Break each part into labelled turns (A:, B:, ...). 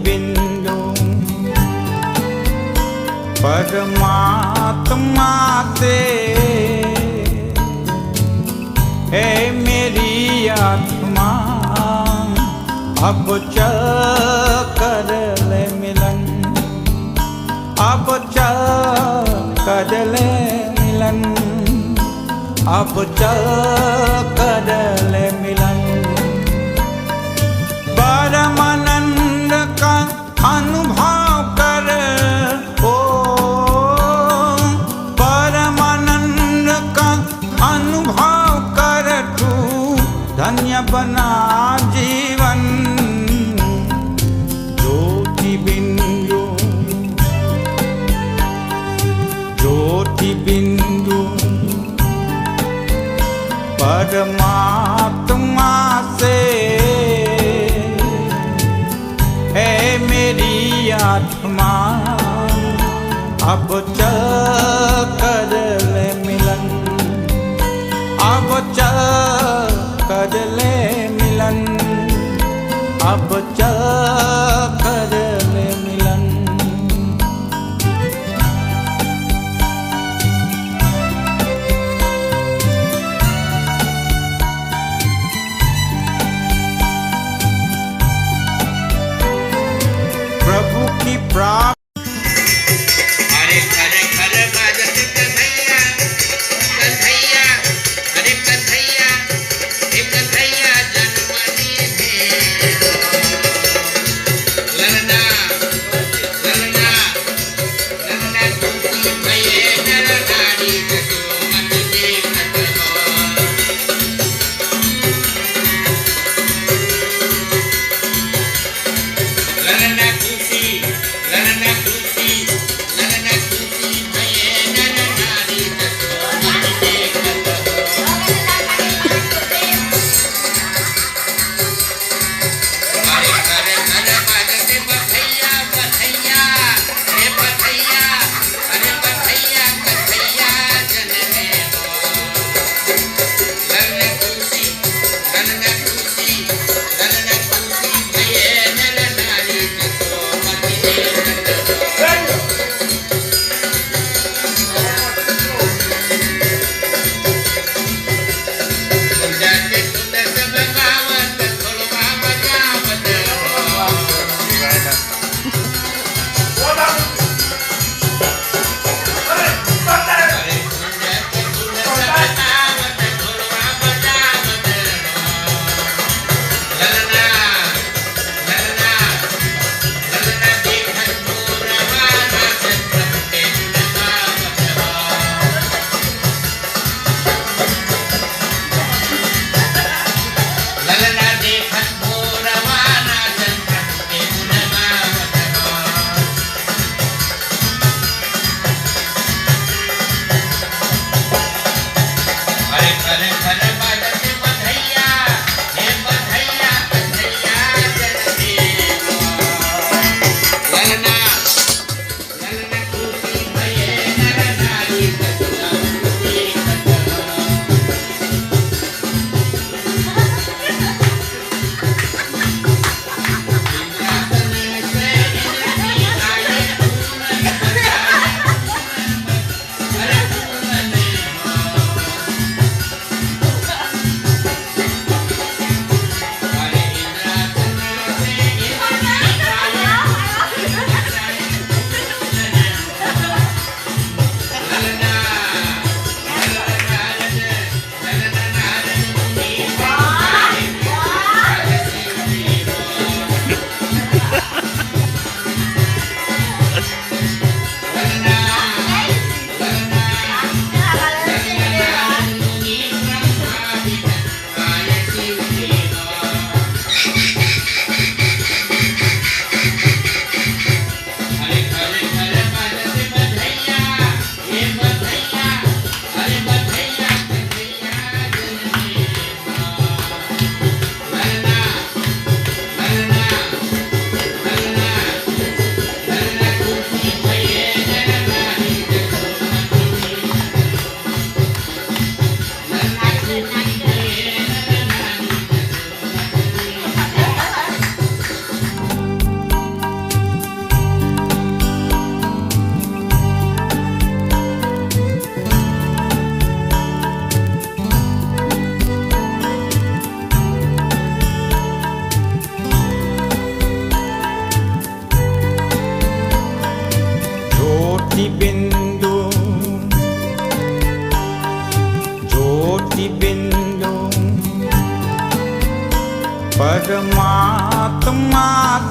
A: बिंदु परमात्मा से है मेरी आत्मा अब चल कर ले मिलन अब चल कर ले मिलन अब चल कर ले मिलन परमानंद का अनुभव कर ओ परमानंद का अनुभव कर तू धन्य बना जीवन ज्योति बिंदु ज्योति बिंदु परमात्मा से है मेरी आत्मा अब चल कर ले मिलन अब चल कर ले मिलन अब चल कर ले मिलन प्रभु की प्राप्ति
B: La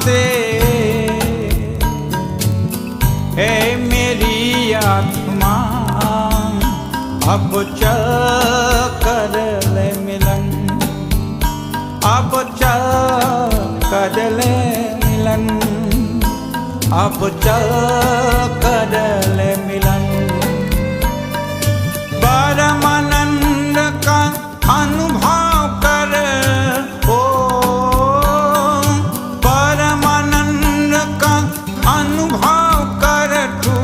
A: से है मेरी आत्मा अब चल कर ले मिलन अब चल कर ले मिलन अब चल कर ले मिलन परमानंद का अनुभव कर ओ परमानंद का अनुभव कर तू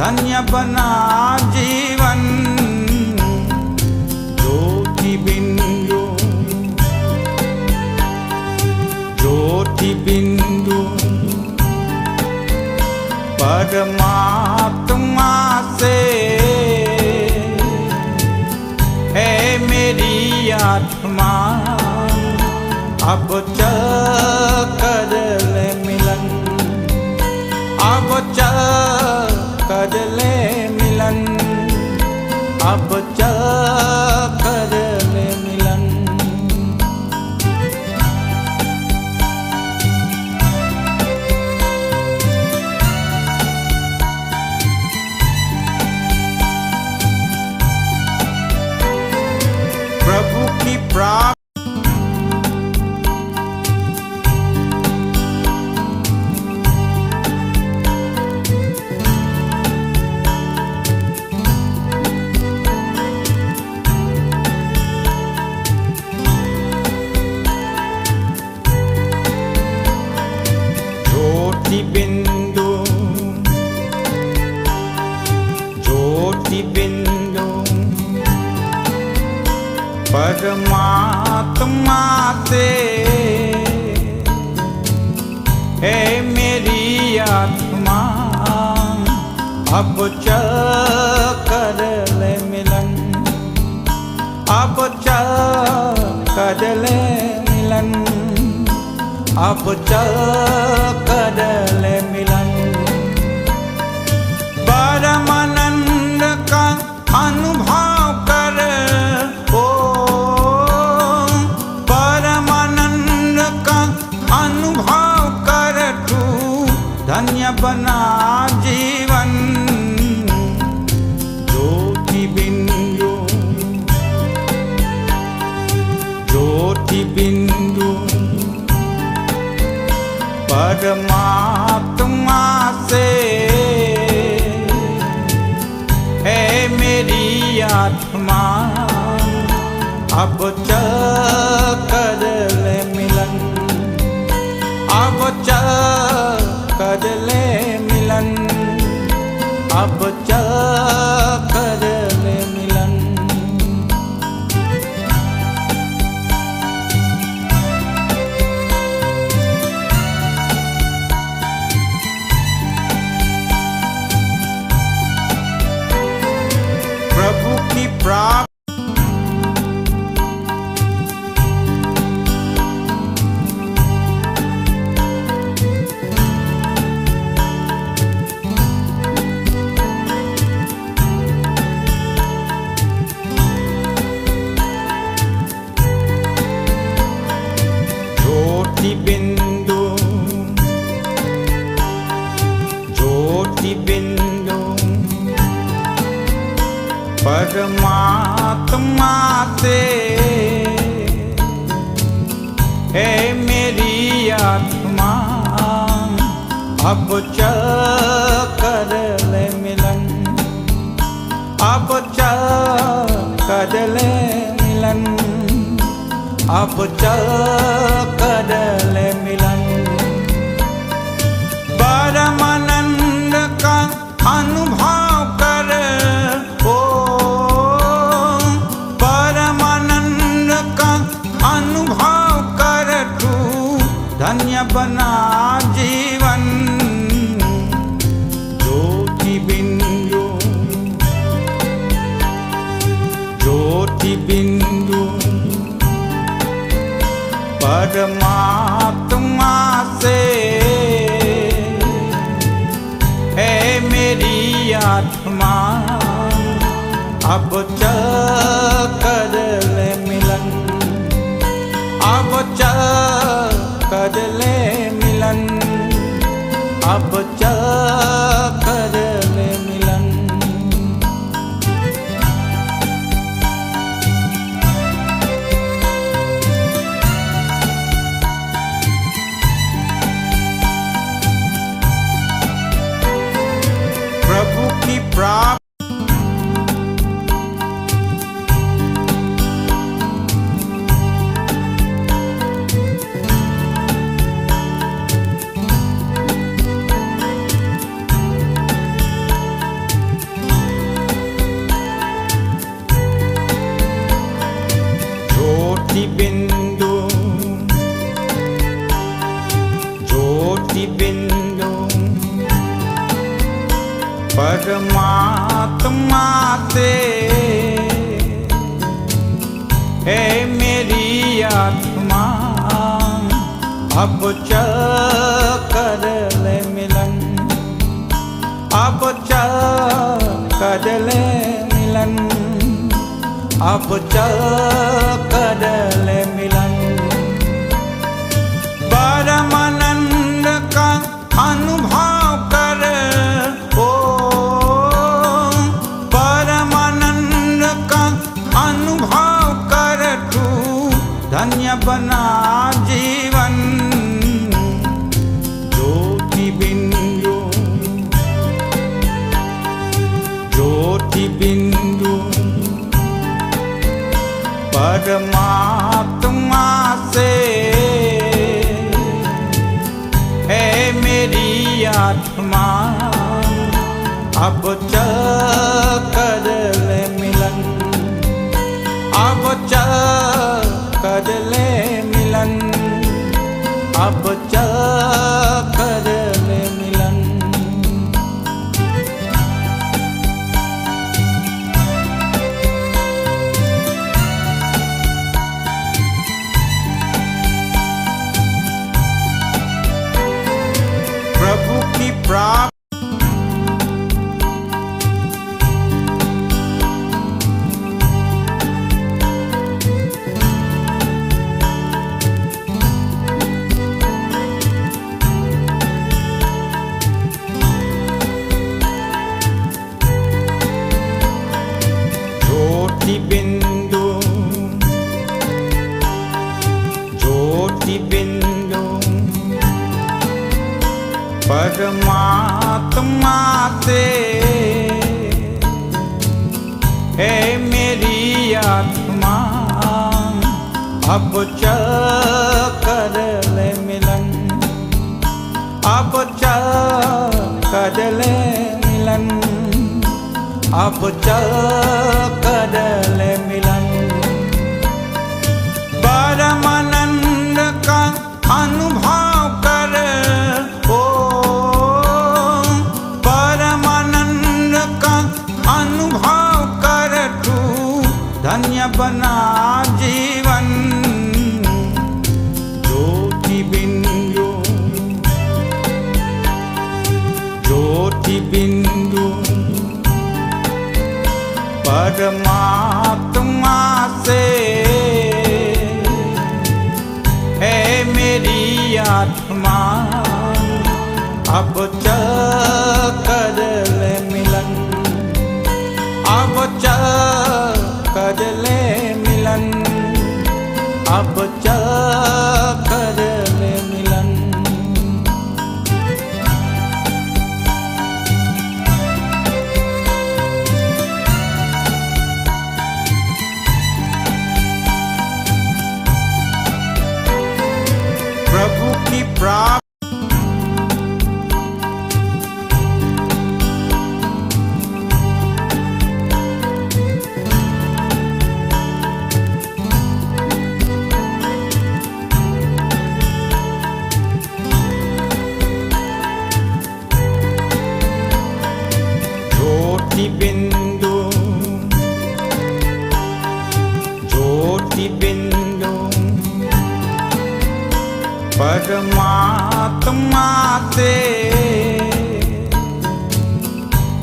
A: धन्य बना जीवन ज्योति बिंदु ज्योति बिंदु परमात्मा से है मेरी आत्मा अब चल कर ले मिलन अब चल कर ले मिलन अब चल कर ले मिलन प्रभु की प्राप्ति ज्योति बिंदु ज्योति बिंदु परमात्मा से है मेरी आत्मा अब चल कर ले मिलन अब चल कर ले मिलन अब चल कर ले मिलन परमानंद का अनुभव कर ओ परमानंद का अनुभव कर तू धन्य बना जीवन ज्योति बिंदु ज्योति बिंदु परमात्मा से है मेरी आत्मा अब चल कर ले मिलन अब चल कर ले मिलन अब चल कर ले मिलन प्रभु की प्राप्ति ज्योति बिंदु ज्योति बिंदु परमात्मा से है मेरी आत्मा अब चल कर ले मिलन अब चल कर ले मिलन अब चल कर ले मिलन परमानंद का अनुभव कर ओ परमानंद का अनुभव कर तू धन्य बना जीवन ज्योति बिंदु ज्योति बिंदु परमात्मा से है मेरी आत्मा अब चल कर ले मिलन अब चल कर ले मिलन अब चल कर ले मिलन। प्रभु की प्राप्ति बिंदु ज्योति बिंदु परमात्मा से है मेरी आत्मा, अब चल कर ले मिलन। अब चल कर ले मिलन। अब चल कर ले मिलन। परमानंद का अनुभव कर, ओ परमानंद का अनुभव कर, तू धन्य बना जीवन। ज्योति बिंदु ज्योति बिंदु परमात्मा से है मेरी आत्मा, अब चल कर ले मिलन। अब चल कर ले मिलन। अब चल कर ले मिलन। प्रभु की प्राप्ति ज्योति बिंदु ज्योति बिंदु परमात्मा से है मेरी आत्मा, अब चल कर ले मिलन। अब चल कर ले मिलन। अब चल कर ले मिलन। परमानंद का अनुभव कर, ओ परमानंद का अनुभव कर, तू धन्य बना जीवन। ज्योति बिंदु ज्योति बिंदु परमात्मा से है मेरी आत्मा, अब चल कर ले मिलन। अब चल कर ले मिलन। अब चल कर ले मिलन। प्रभु की प्राप्ति बिंदु ज्योति बिंदु परमात्मा से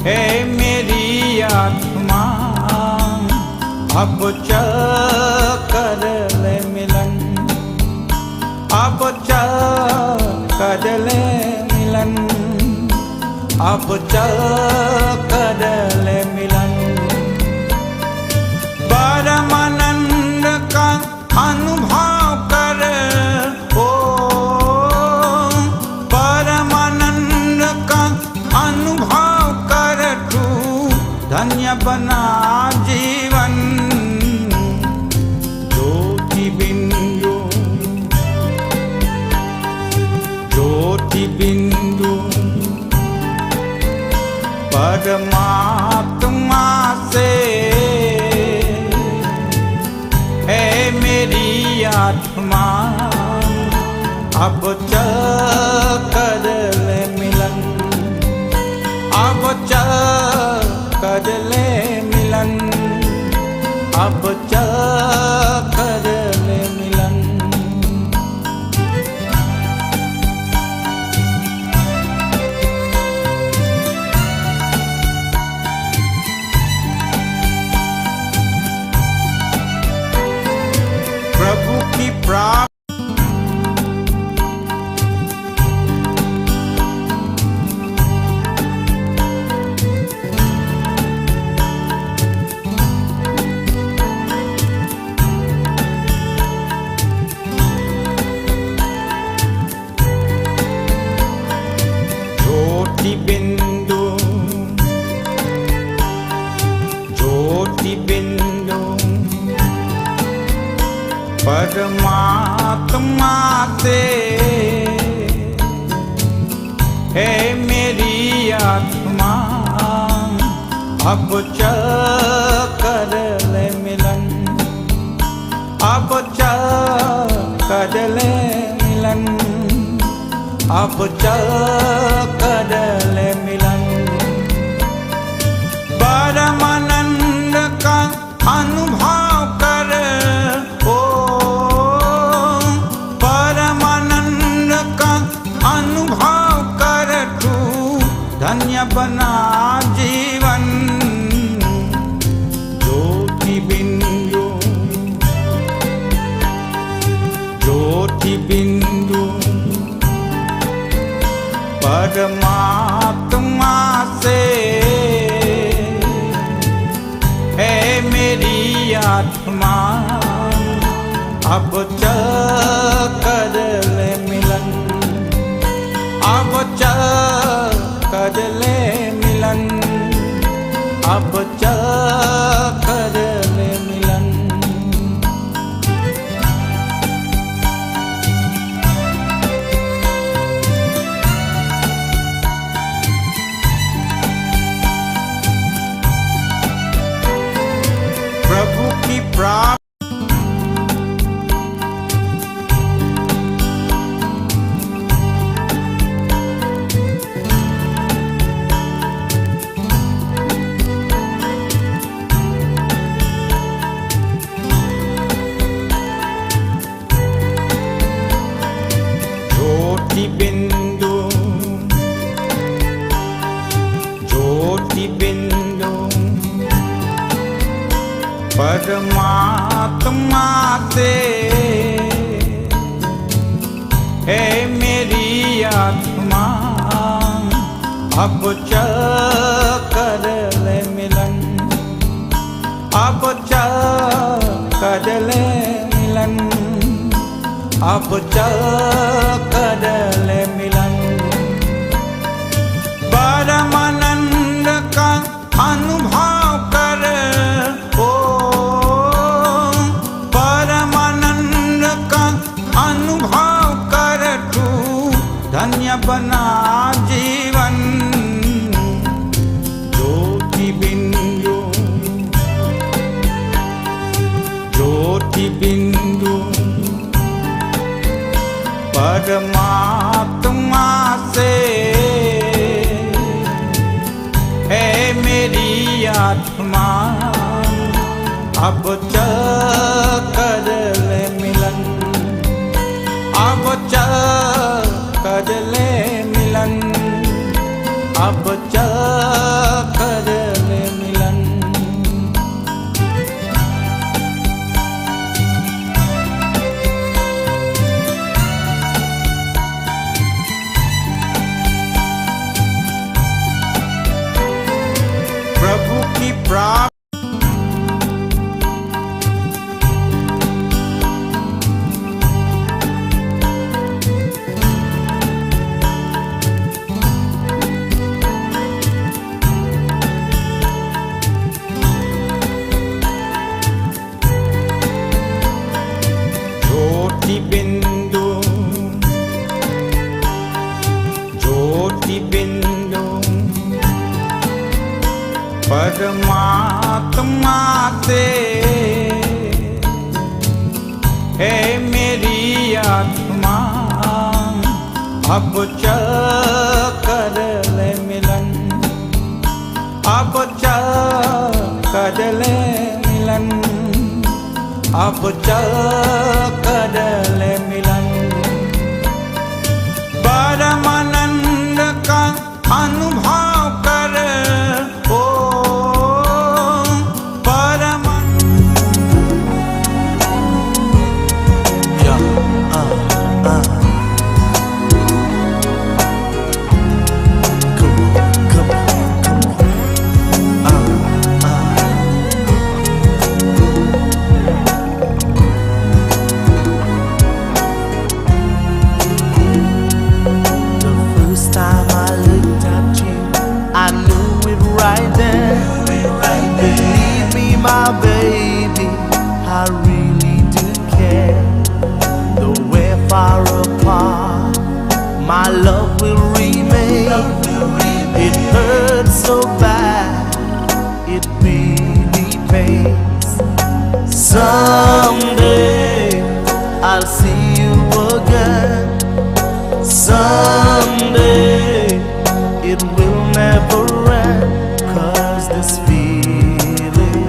A: है मेरी आत्मा, अब चल कर ले मिलन। अब चल कर ले मिलन। मिलन अब चल कर ले मिलन परमानंद का अनुभव कर ओ परमानंद का अनुभव कर तू धन्य बना जीवन ज्योति बिंदु परमात्मा से है मेरी आत्मा अब चल कर ले मिलन अब चल कर ले मिलन अब चल कर ले मिलन प्रभु की प्राप्ति परमात्मा से है मेरी आत्मा अब चल कर ले मिलन अब चल कर ले मिलन अब चल कर ले मिलन परमानंद का अनुभव कर ओ परमानंद का अनुभव कर तू धन्य बना जीवन ज्योति बिंदु परमात्मा से है मेरी आत्मा अब चल कर ले मिलन अब चल कर ले मिलन अब चल कर ले मिलन प्रभु की प्राप्ति परमात्मा से है मेरी आत्मा अब चल कर ले मिलन अब चल कर ले मिलन अब चल कर ले मिलन परमानंद का अनुभव कर ओ परमानंद का अनुभव कर तू धन्य बना जीवन ज्योति बिंदु परमात्मा से है मेरी आत्मा अब चल कर ले मिलन अब चल कर ले मिलन अब चल कर ले मिलन ज्योति बिंदु परमात्मा से है मेरी आत्मा अब चल कर ले मिलन अब चल कर ले मिलन अब चल कर ले मिलन परमानंद का अनुभव कर ओ
B: my baby, I really do care. Though we're far apart, my love will remain. It hurts so bad, it really pains. Someday I'll see you again. Someday it will never end. 'Cause this feeling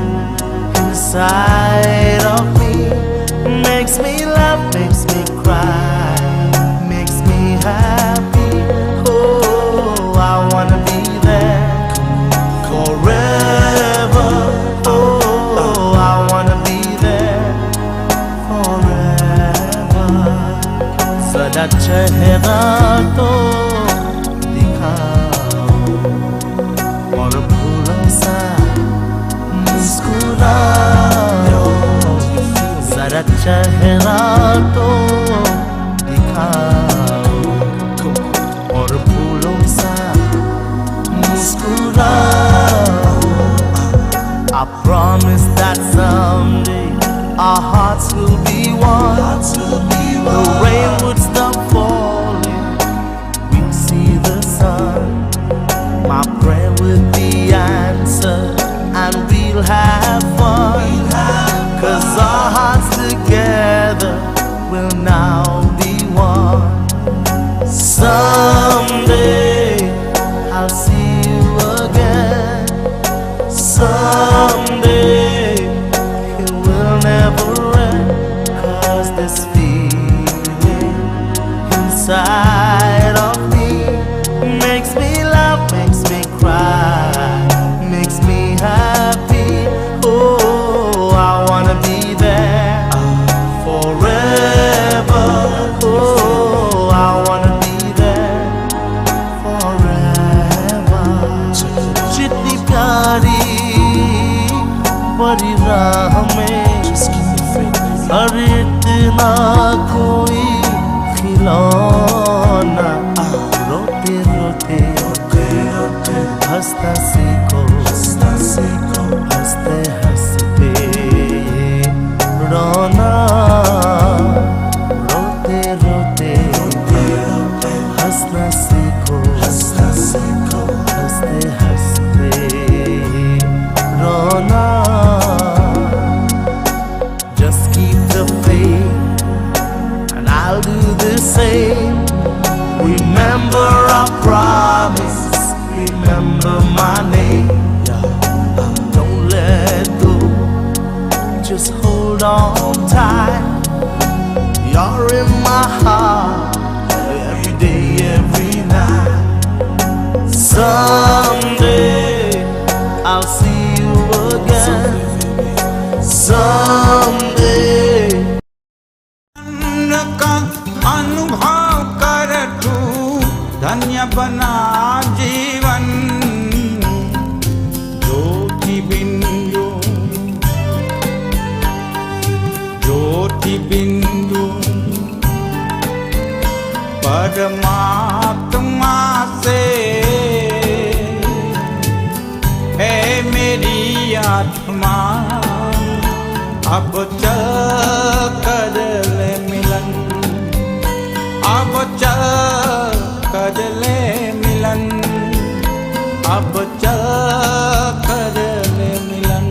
B: inside of me makes me laugh, makes me cry, makes me happy. Oh, I wanna be there forever. Oh, I wanna be there forever. Sada chehra to dikhao aur phoolon sa मुस्कुराओ जरा चेहरा तो दिखाओ और फूलों सा मुस्कुराओ. I promise that someday our hearts will be one. The rain would stop falling, we'd see the sun. My prayer would be answered and we'll have fun. 'Cause our hearts together will now be one. Someday I'll see you again. Someday it will never end. 'Cause this feeling inside of me makes me laugh, makes me cry, makes me happy. Oh, I wanna be there forever. Oh, I wanna be there forever. जितनी प्यारी बड़ी राह में हर इतना कोई खिलौना रोते रोते हंसता सीखो हंसते हंसते रोना रोते रोते हंसना सीखो हंसते हंसते रोना. Just keep the faith and I'll do the same. Remember our promise, remember my name. Don't let go, just hold on tight. You're in my heart every day, every night. Someday I'll see you again. Someday
A: का अनुभव कर तू धन्य बना जीवन ज्योति बिंदु परमात्मा से है मेरी आत्मा अब चल कर ले मिलन अब चल कर ले मिलन अब चल कर ले मिलन।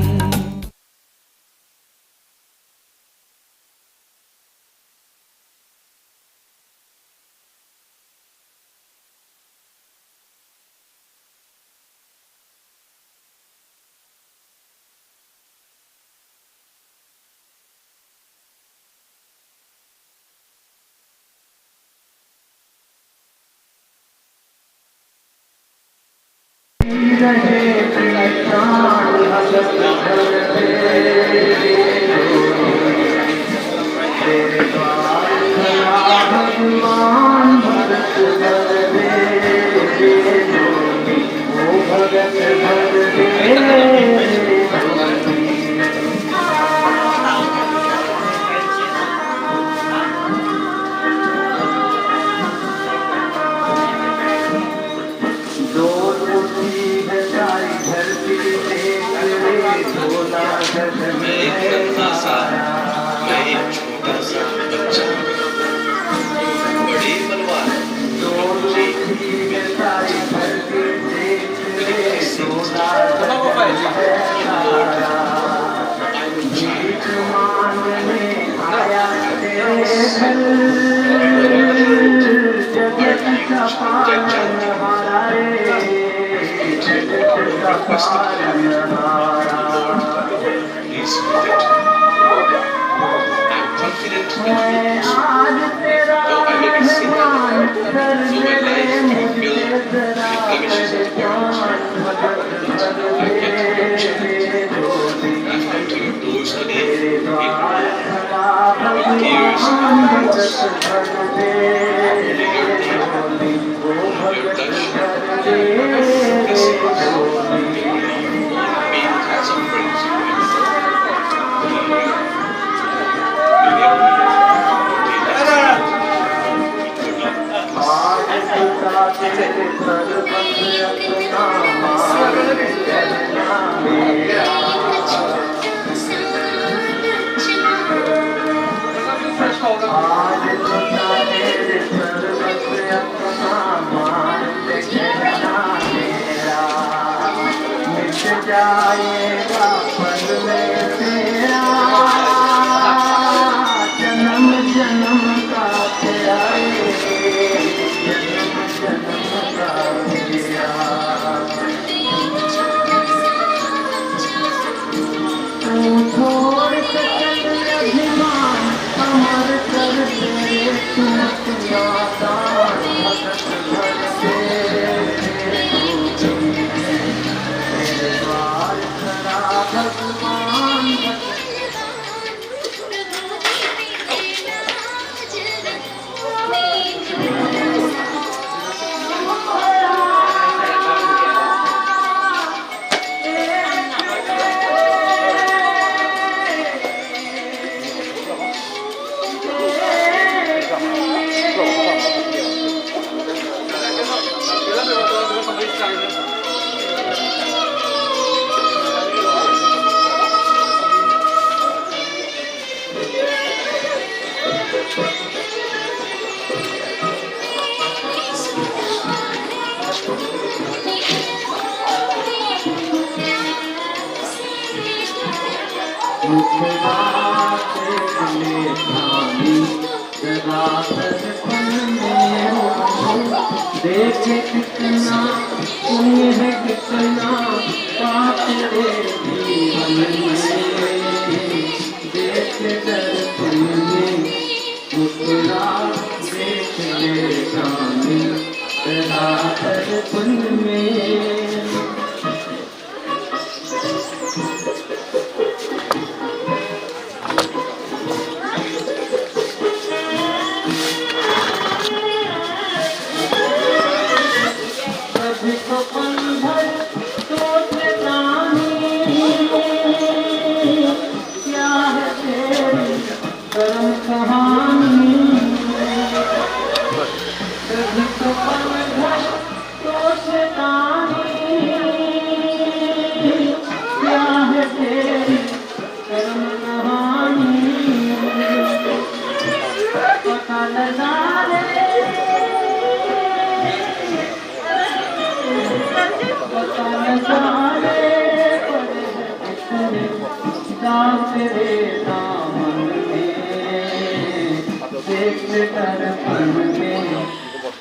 A: दर्पण में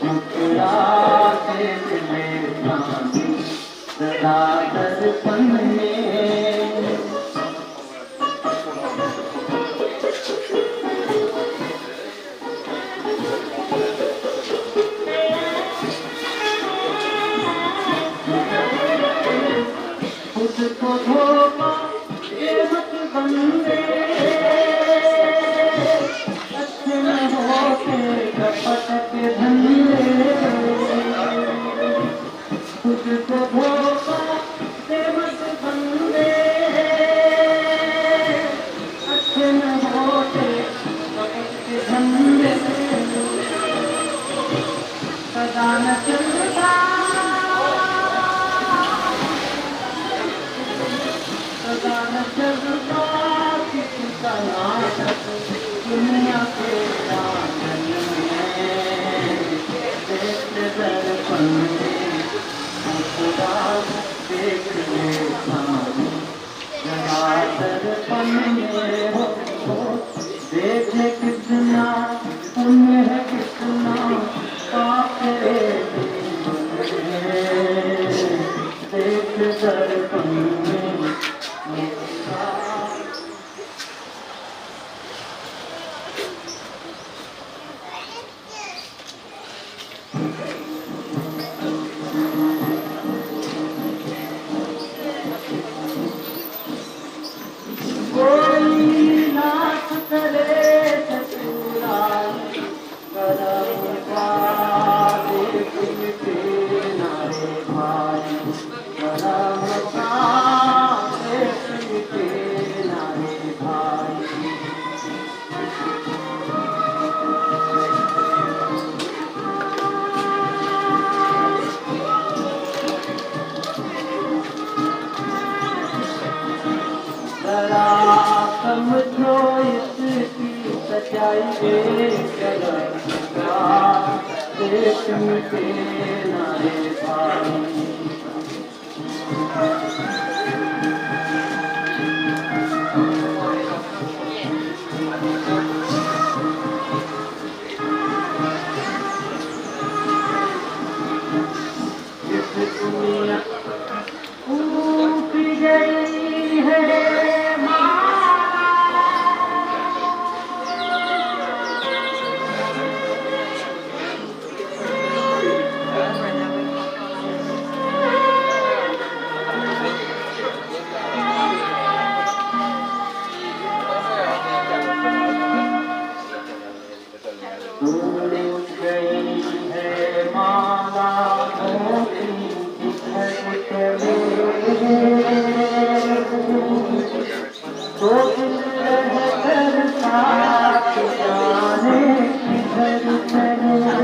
A: मुस्कुरा के मेरा सदा दर्पण में खुद को धोखा ये मत बंदे अच्छे न होते कपट के धंधे खुद को धोखा ये मत बंदे अच्छे न होते कपट के धंधे सदा न चलता सदा न चलता किसी का नाटक दुनिया के आंगन में देखते दर्पण में मुस्कुरा देख ले सामने जगा दर्पण में हो देखे कितना पुण्य है कितना पाप है देख दर्पण में कोई नाच करे ससुरा करम का देख मिटे नारे भाई करम का देख मिटे नारे भाई जरा समझो इसकी सच्चाई देख मिटे नारे भाई इस दुनिया टूट गई है टूट गई है माला मोती तो दिल रहकर साथ जाने किधर चले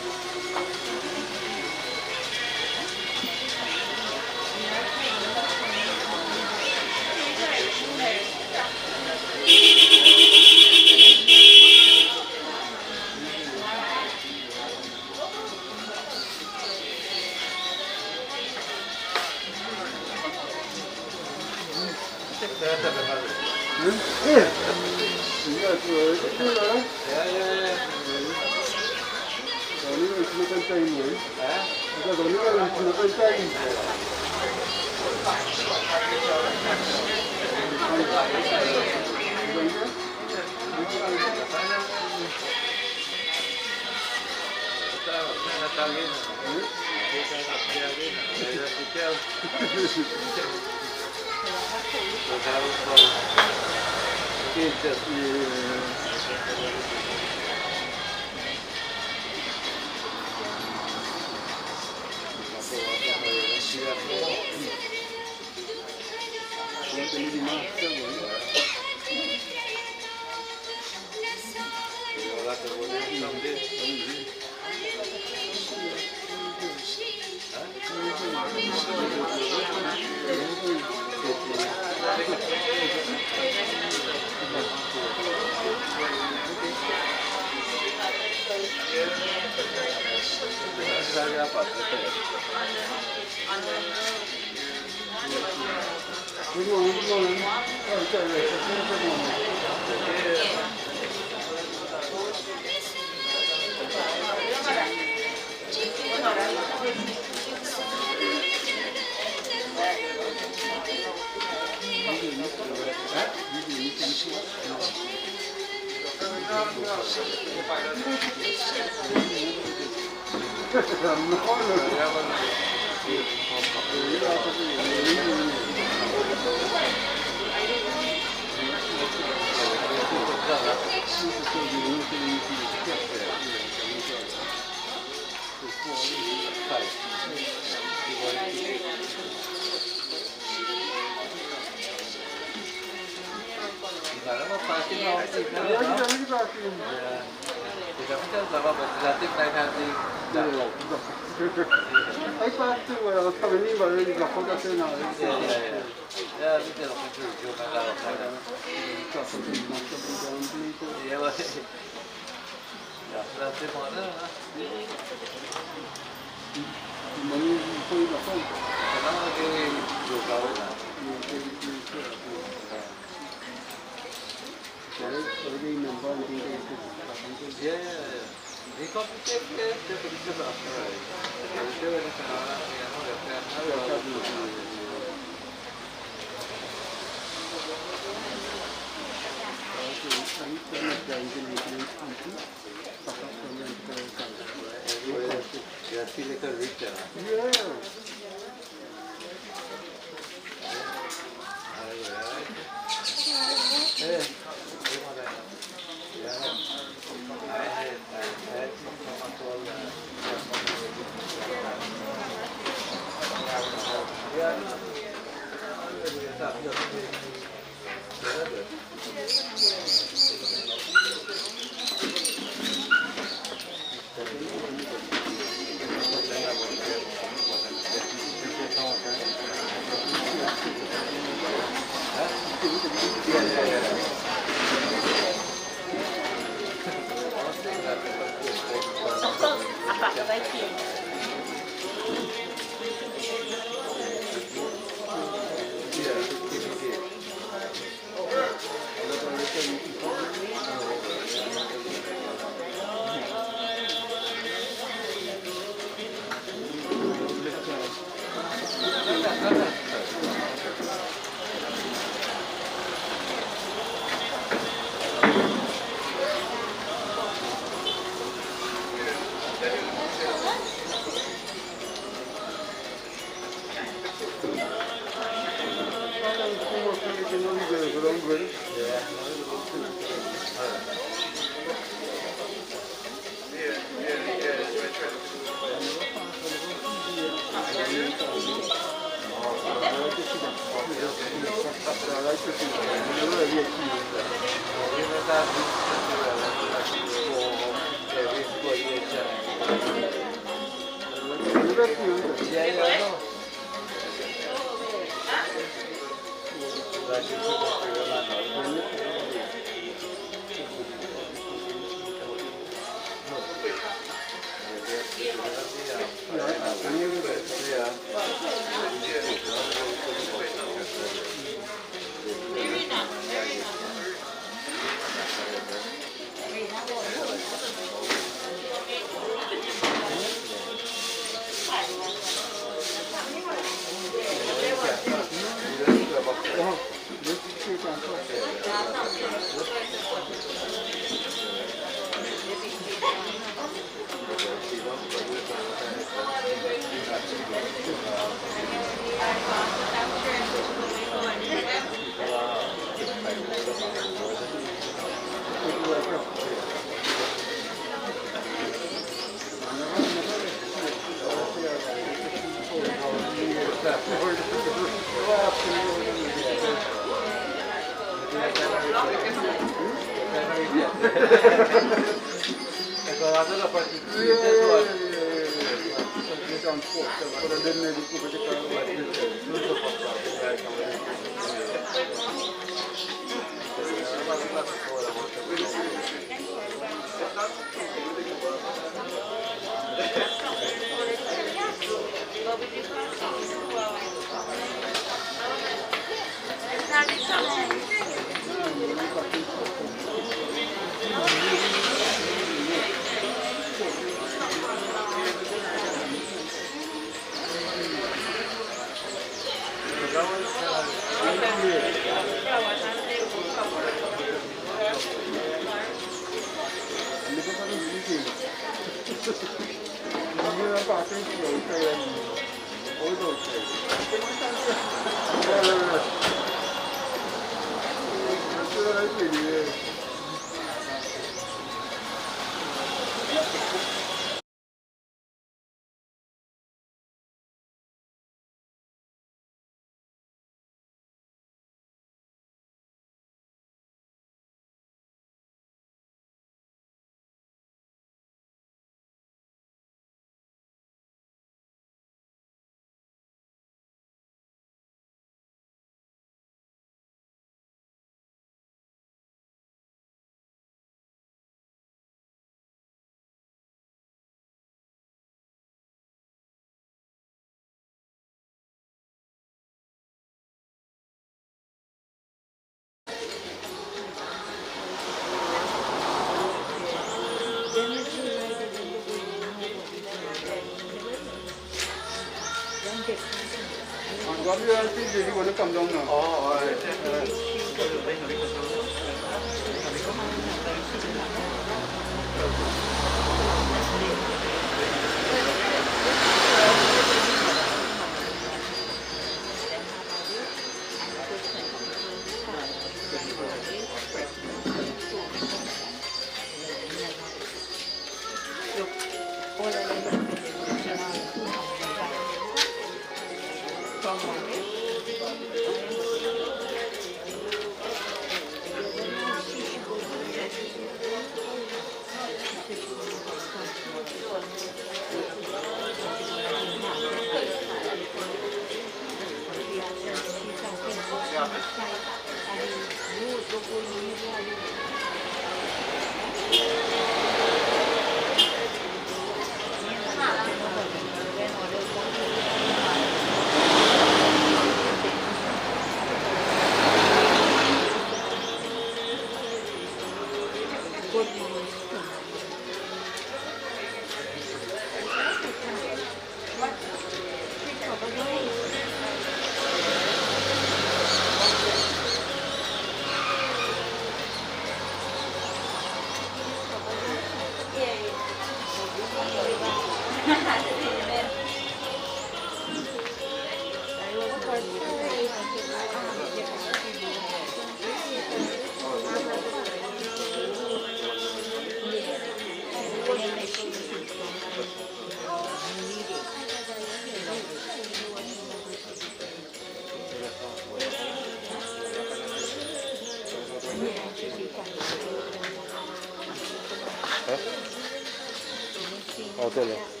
C: 哦，对了。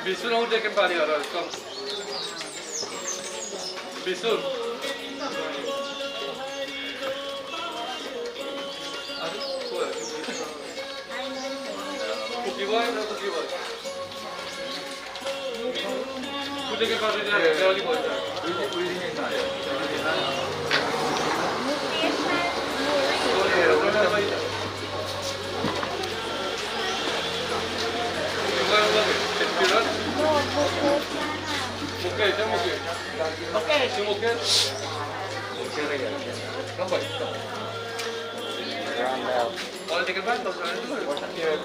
C: Bisul aku jaga kembali orang kom. Bisul. Cookie boy atau cookie boy? Aku jaga kembali dia lagi boy. Ini mana? Oke, jam oke. Oke, jam oke. Oke lagi. Nampak? Kalau tiket bantal soalnya itu ya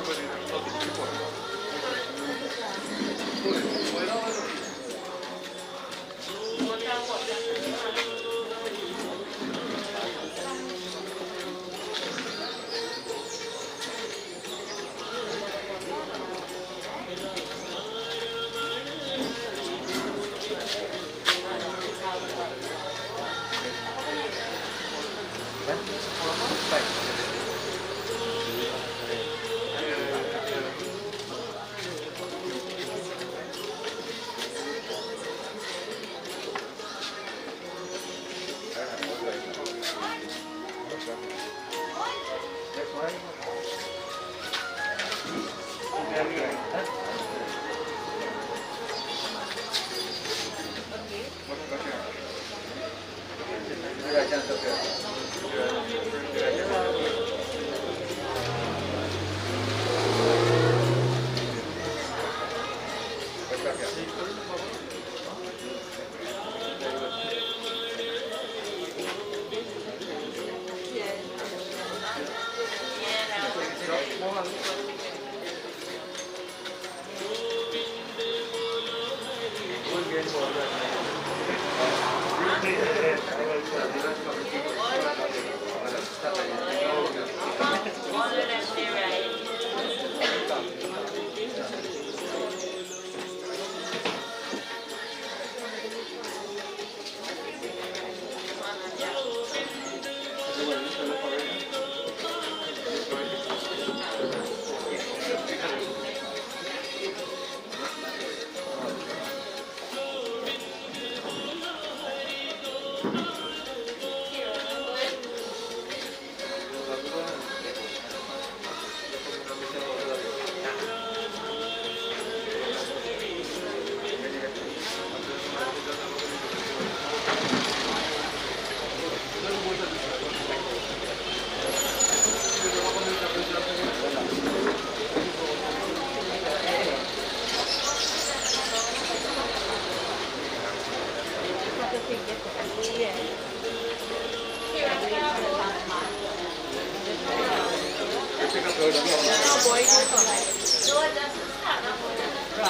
D: Put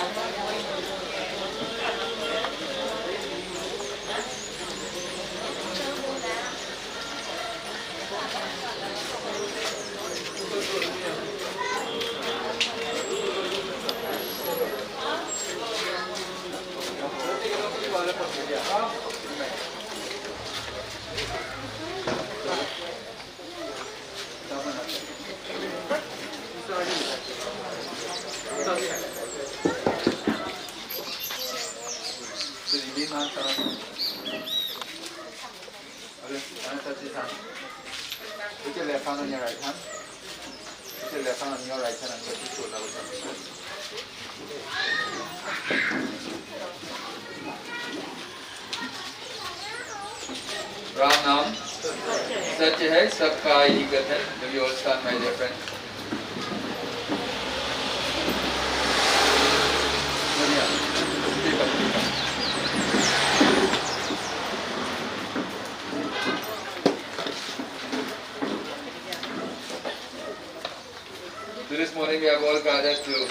D: your left hand on your right hand. Put your left hand on your right hand and touch your shoulder with your Ram Nam. Satya hai, sabka egat hai. Do you all stand, my dear friend? So this morning we have all gathered to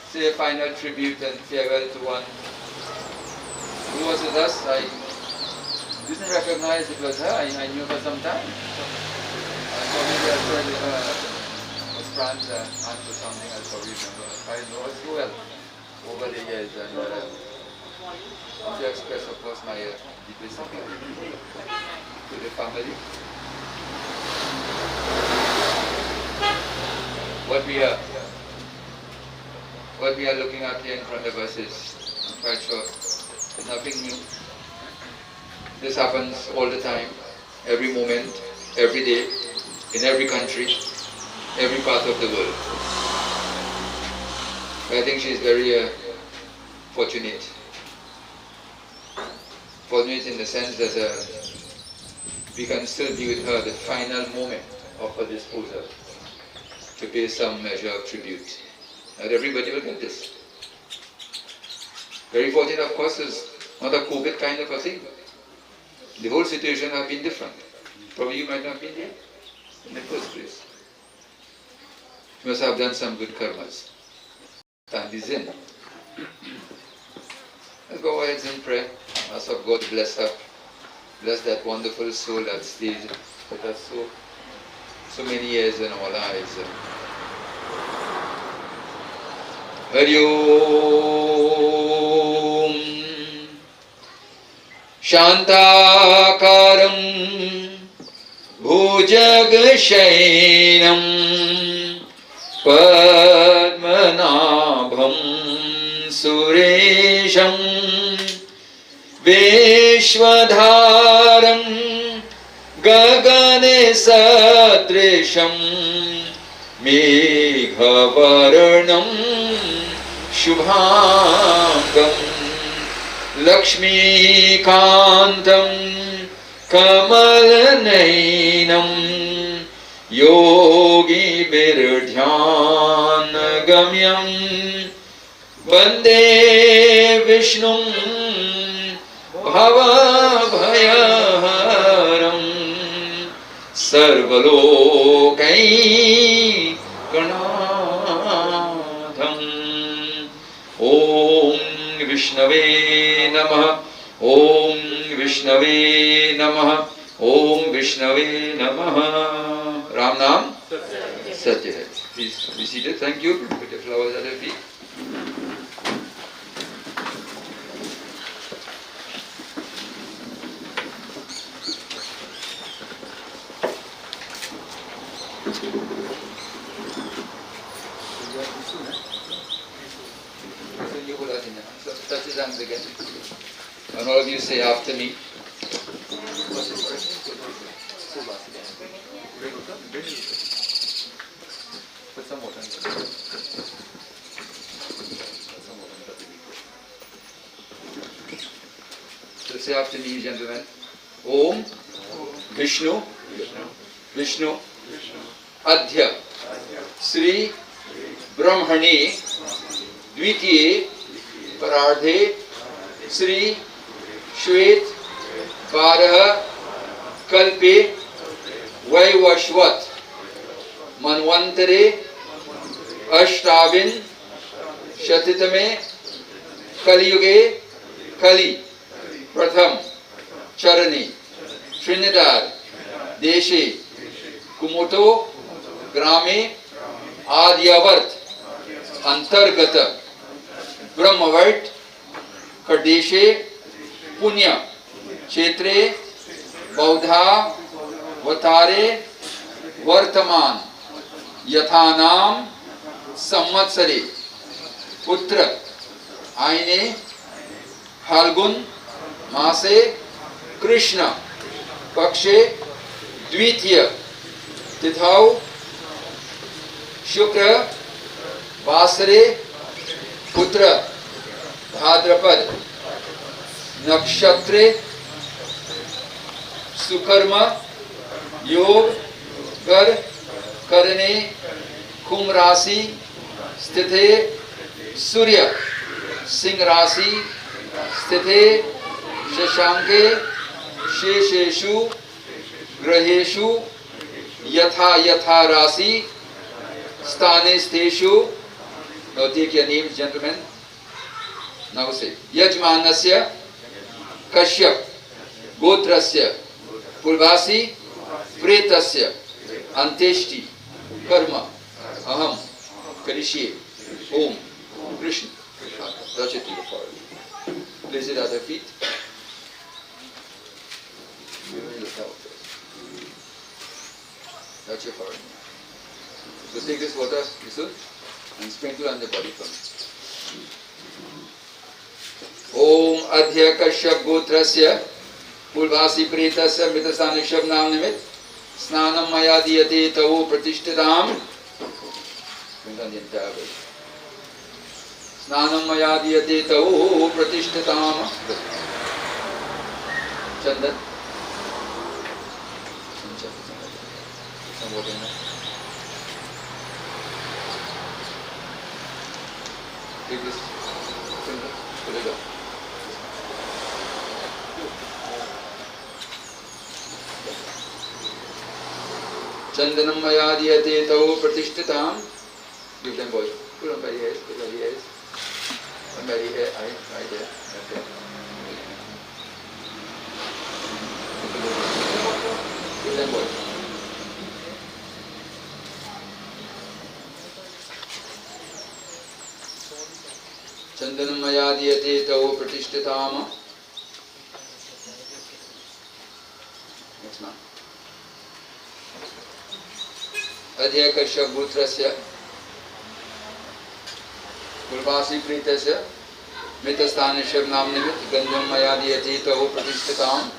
D: say a final tribute and farewell to one who was with us. I didn't recognize it was her. I knew her some time. For me, I said was Fran's aunt or something. I probably remember. I know her so well over the years, and to express, of course, my deepest sympathy to the family. What we are looking at here in front of us is, I'm quite sure, nothing new. This happens all the time, every moment, every day, in every country, every part of the world. But I think she is very fortunate. Fortunate in the sense that we can still be with her at the final moment of her disposal to pay some measure of tribute. Not everybody will get this. Very fortunate, of course, is not a COVID kind of a thing. The whole situation has been different. Probably you might not have been there in the first place. You must have done some good karmas. Tanty's in. Let's go ahead and pray. Ask of God to bless her. Bless that wonderful soul that stayed with us so many years in our lives. Hari Om Shantakaram Bhujagashayinam Padmanabham Suresham Vishwadharam Gagane Satrisham Meghavarnam Shubhangam Lakshmi Kantam Kamalanainam Yogi Birdhyana Gamyam Vande Vishnum Bhava Bhayaharam Sarvalokai Ganadham Om Vishnave Namaha Om Vishnave Namaha Om Vishnave Namaha. Ram Nam Satya hai. Please be seated. Thank you. Put the flowers at your feet. Touch his hands again. And all of you say after me. Put some water in there. So say after me, gentlemen. Om Vishnu Vishnu Adhya Sri Brahmani Dvitiye Parardhe Sri Shvet Varah Kalpe Vaivashvat Manvantare अष्टाविन शतितमे कलियुगे कली प्रथम चरणे Trinidad देशे कुमुतो ग्रामे आद्यावर्त अंतर्गत ब्रह्मवर्त प्रदेशे पुण्य क्षेत्रे बौद्धा वतारे वर्तमान यथानाम संवत्सरे पुत्र आयने फाल्गुन मासे कृष्ण पक्षे द्वितीय तिथौ शुक्र वासरे पुत्र भाद्रपद नक्षत्रे सुकर्म योग कर करने कुंभ राशि स्थिते सूर्य सिंह राशि स्थिते शशांके शेषेषु ग्रहेषु यथा यथा राशि स्थाने स्तेषु. Now take your names, gentlemen. Now say यजमानस्य Kashyap गोत्रस्य फुलबासी प्रेतस्य अंत्येष्टि कर्म अहम करिष्ये. Om Krishna. Touch it to the forehead. Place it at their feet. Touch your forehead. So take this water, Yusuf, and sprinkle on the body from it. Om Adhya Kashyap Gotrasya Phulbassie Pretasya Mitasanishab Nam Nimit Snanam Maya Diyate Tavu Pratishthidam. Sprinkle on the entire body. Snanam Maya Diyate Tavu Pratishthidam. Chandan. Some water in there. Take this finger, put it up. Chandanam maya diyate tau pratishtitam. Give them boys. Put on by the ears, put on the ears. On by the ear, right there. Okay. Give them boys. Chandanam maya diyate tau pratishtitam. Next man. Adhya Kashyap Gotrasya Phulbassie Pretasya Mitastanishab Nam Nimit Gandham Maya Diyate Tavu Pratishtitam.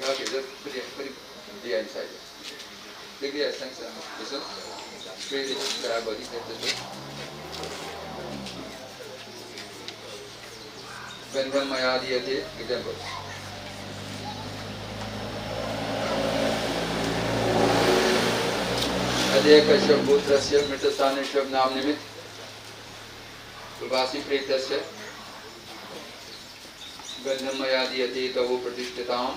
D: Okay, just put the inside. Take the essence and this one. Spray the entire body. Gandham Maya Diyate. Example. Adhya Kashyap Gotrasya Mitastanishab Nam Nimit Phulbassie Pretasya Gandham Maya Diyate Tavu Pratishtitam.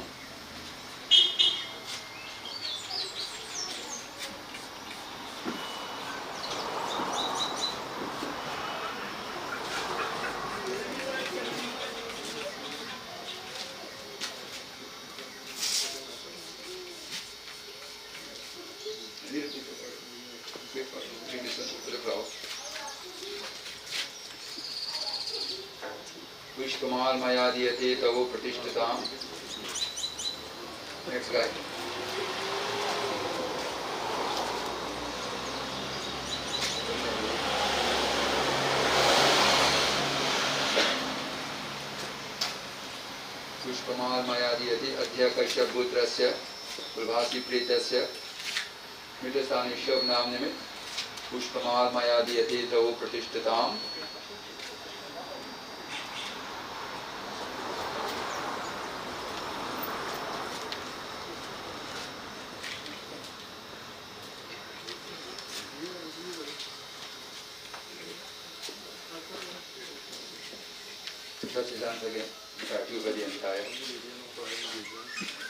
D: Vishkamal Maya Diyate Tavu Pratishtitam. Next guy. Vishkamal Maya Diyate अध्य कश्यप पुत्रस्य फुल्भासी प्रीतस्य मित्रस्थाने शव नाम निमित्त पुष्पमाल मया दीयते तव प्रतिष्ठिताम्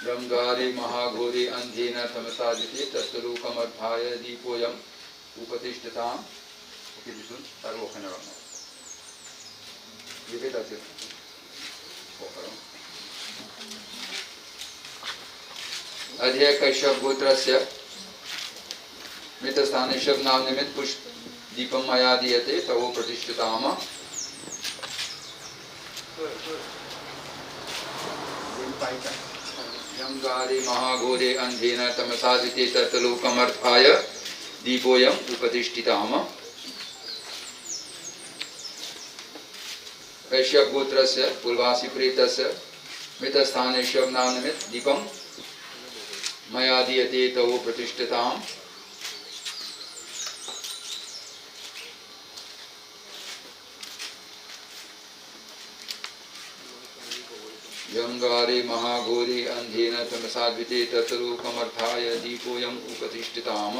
D: ब्रह्मगारे महाघोरे अंधेन तमसादिते तत्तरूपमध्याय दीपोयम उपतिष्ठताम् अध्य कश्यप गोत्रस्य मित्रस्थाने शव नाम निमित्त पुष्प दीपम मया दीयते तव प्रतिष्ठिताम् यंगारे महाघोरे अंधेन तमसादिते तत्लोकमर्थाय दीपोयम उपतिष्ठिताम् कश्यप गोत्रस्य फुल्बासी प्रेतस्य मित्रस्थाने शव नाम निमित्त दीपम मया दीयते तव प्रतिष्ठिताम् यंगारे महाघोरे अंधेन तमसाद्विते तत्लोकमर्थाय दीपोयम उपतिष्ठिताम्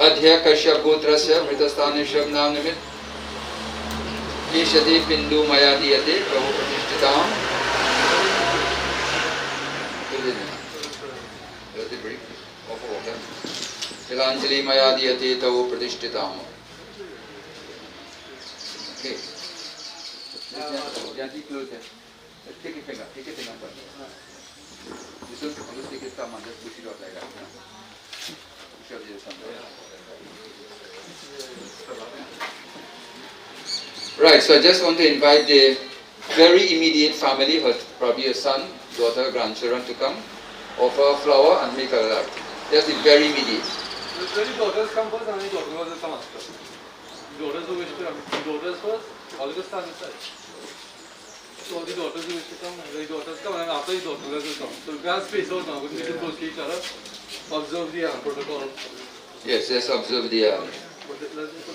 D: अध्य कश्यप गोत्रस्य मृतस्थाने शव नाम निमित्त ईशदे बिंदु मया दीयते तव प्रतिष्ठिताम् तिलांजलि मया दीयते तव प्रतिष्ठिताम् Right, so I just want to invite the very immediate family, probably a son, daughter, grandchildren to come, offer a flower and make a light. Just the very immediate.
C: The daughters come first and the daughters will come after. Daughters who wish to come, daughters first, all of us stand inside. So the daughters who wish to come, the daughters come and after the daughters will come. So we have space out now, we need to close to each other, observe the protocol.
D: Yes, just observe the
C: Let's put the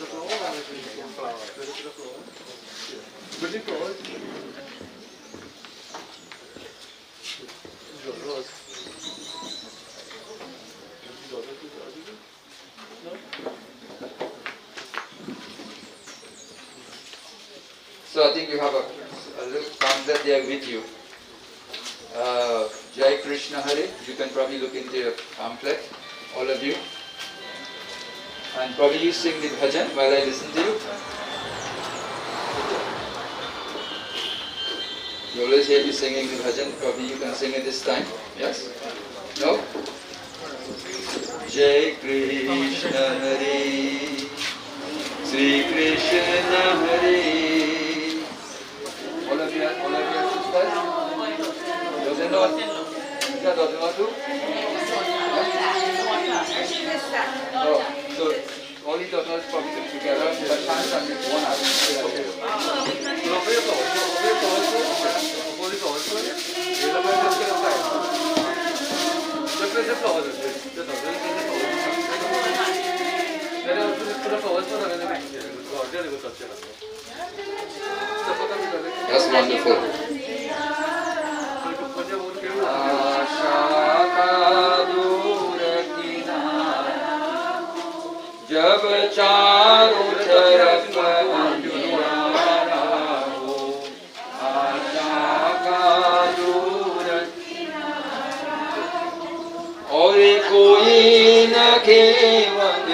C: flower and let's put the flower. Let's put the flower. Put the flower.
D: So I think you have a little pamphlet there with you. Jai Krishna Hare. You can probably look into your pamphlet, all of you. And probably you sing the bhajan while I listen to you. You always hear me singing the bhajan, probably you can sing it this time. Yes? No? Jai Krishna Hare, Sri Krishna Hare. All of you sisters? Daughter-in-law? Is that daughter-in-law too? Oh, so all the daughters probably come together, but hands and with one hand. Okay. That's wonderful. जब चारों तरफ अंधियारा हो, आशा का दूर कोई न केवन,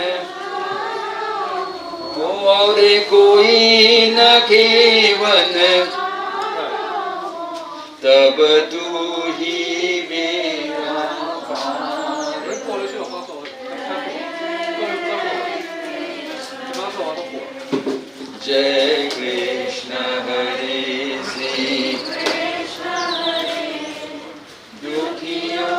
D: और कोई न केवन, तब तू ही मेरा पार। जय कृष्ण हरे श्री दुखियों